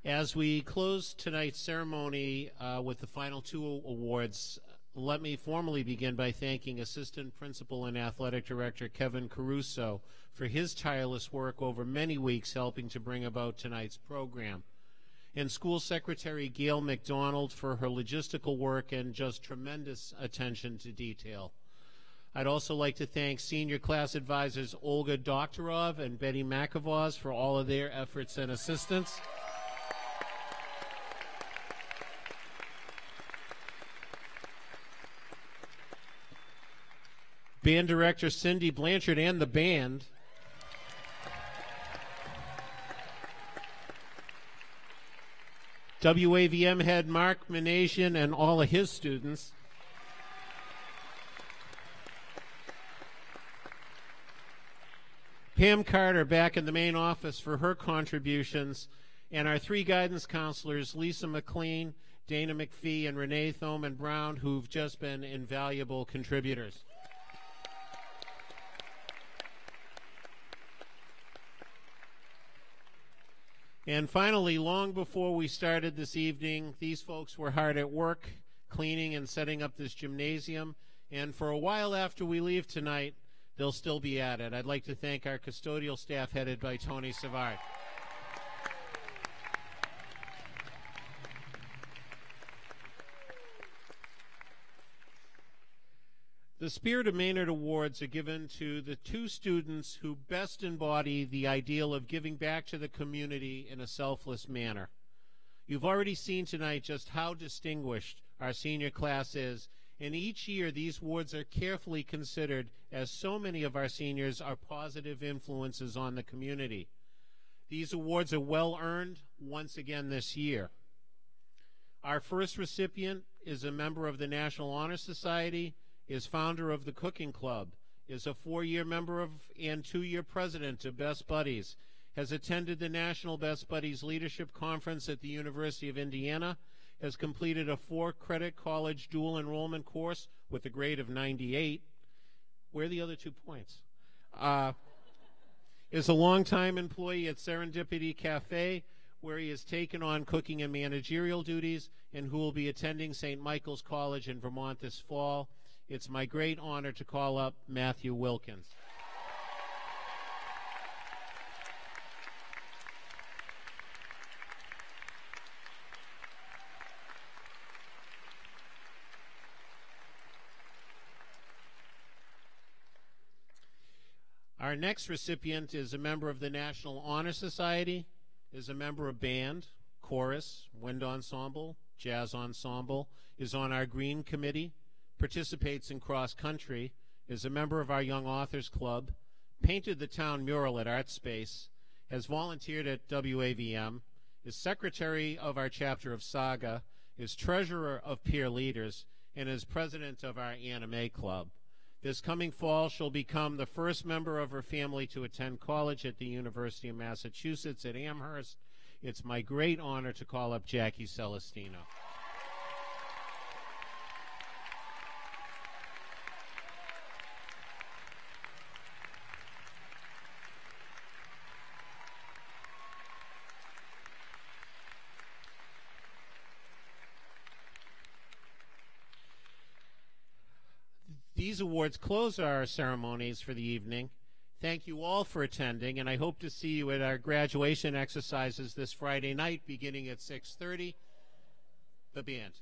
As we close tonight's ceremony with the final two awards, let me formally begin by thanking Assistant Principal and Athletic Director Kevin Caruso for his tireless work over many weeks helping to bring about tonight's program, and School Secretary Gail McDonald for her logistical work and just tremendous attention to detail. I'd also like to thank Senior Class Advisors Olga Doktorov and Betty McAvoz for all of their efforts and assistance. Band Director Cindy Blanchard and the band. WAVM head Mark Manasian and all of his students. Pam Carter back in the main office for her contributions, and our three guidance counselors, Lisa McLean, Dana McPhee, and Renee Thoman Brown, who've just been invaluable contributors. And finally, long before we started this evening, these folks were hard at work cleaning and setting up this gymnasium. And for a while after we leave tonight, they'll still be at it. I'd like to thank our custodial staff headed by Tony Savard. The Spirit of Maynard Awards are given to the two students who best embody the ideal of giving back to the community in a selfless manner. You've already seen tonight just how distinguished our senior class is, and each year these awards are carefully considered as so many of our seniors are positive influences on the community. These awards are well earned once again this year. Our first recipient is a member of the National Honor Society, is founder of the Cooking Club, is a 4-year member of and 2-year president of Best Buddies, has attended the National Best Buddies Leadership Conference at the University of Indiana, has completed a 4-credit college dual enrollment course with a grade of 98. Where are the other 2 points? Is a longtime employee at Serendipity Cafe, where he has taken on cooking and managerial duties, and who will be attending St. Michael's College in Vermont this fall. It's my great honor to call up Matthew Wilkins. Our next recipient is a member of the National Honor Society, is a member of band, chorus, wind ensemble, jazz ensemble, is on our Green Committee, participates in cross country, is a member of our Young Authors Club, painted the town mural at Art Space, has volunteered at WAVM, is secretary of our chapter of Saga, is treasurer of Peer Leaders, and is president of our Anime Club. This coming fall, she'll become the first member of her family to attend college at the University of Massachusetts at Amherst. It's my great honor to call up Jackie Celestino. These awards close our ceremonies for the evening. Thank you all for attending, and I hope to see you at our graduation exercises this Friday night beginning at 6:30. The band.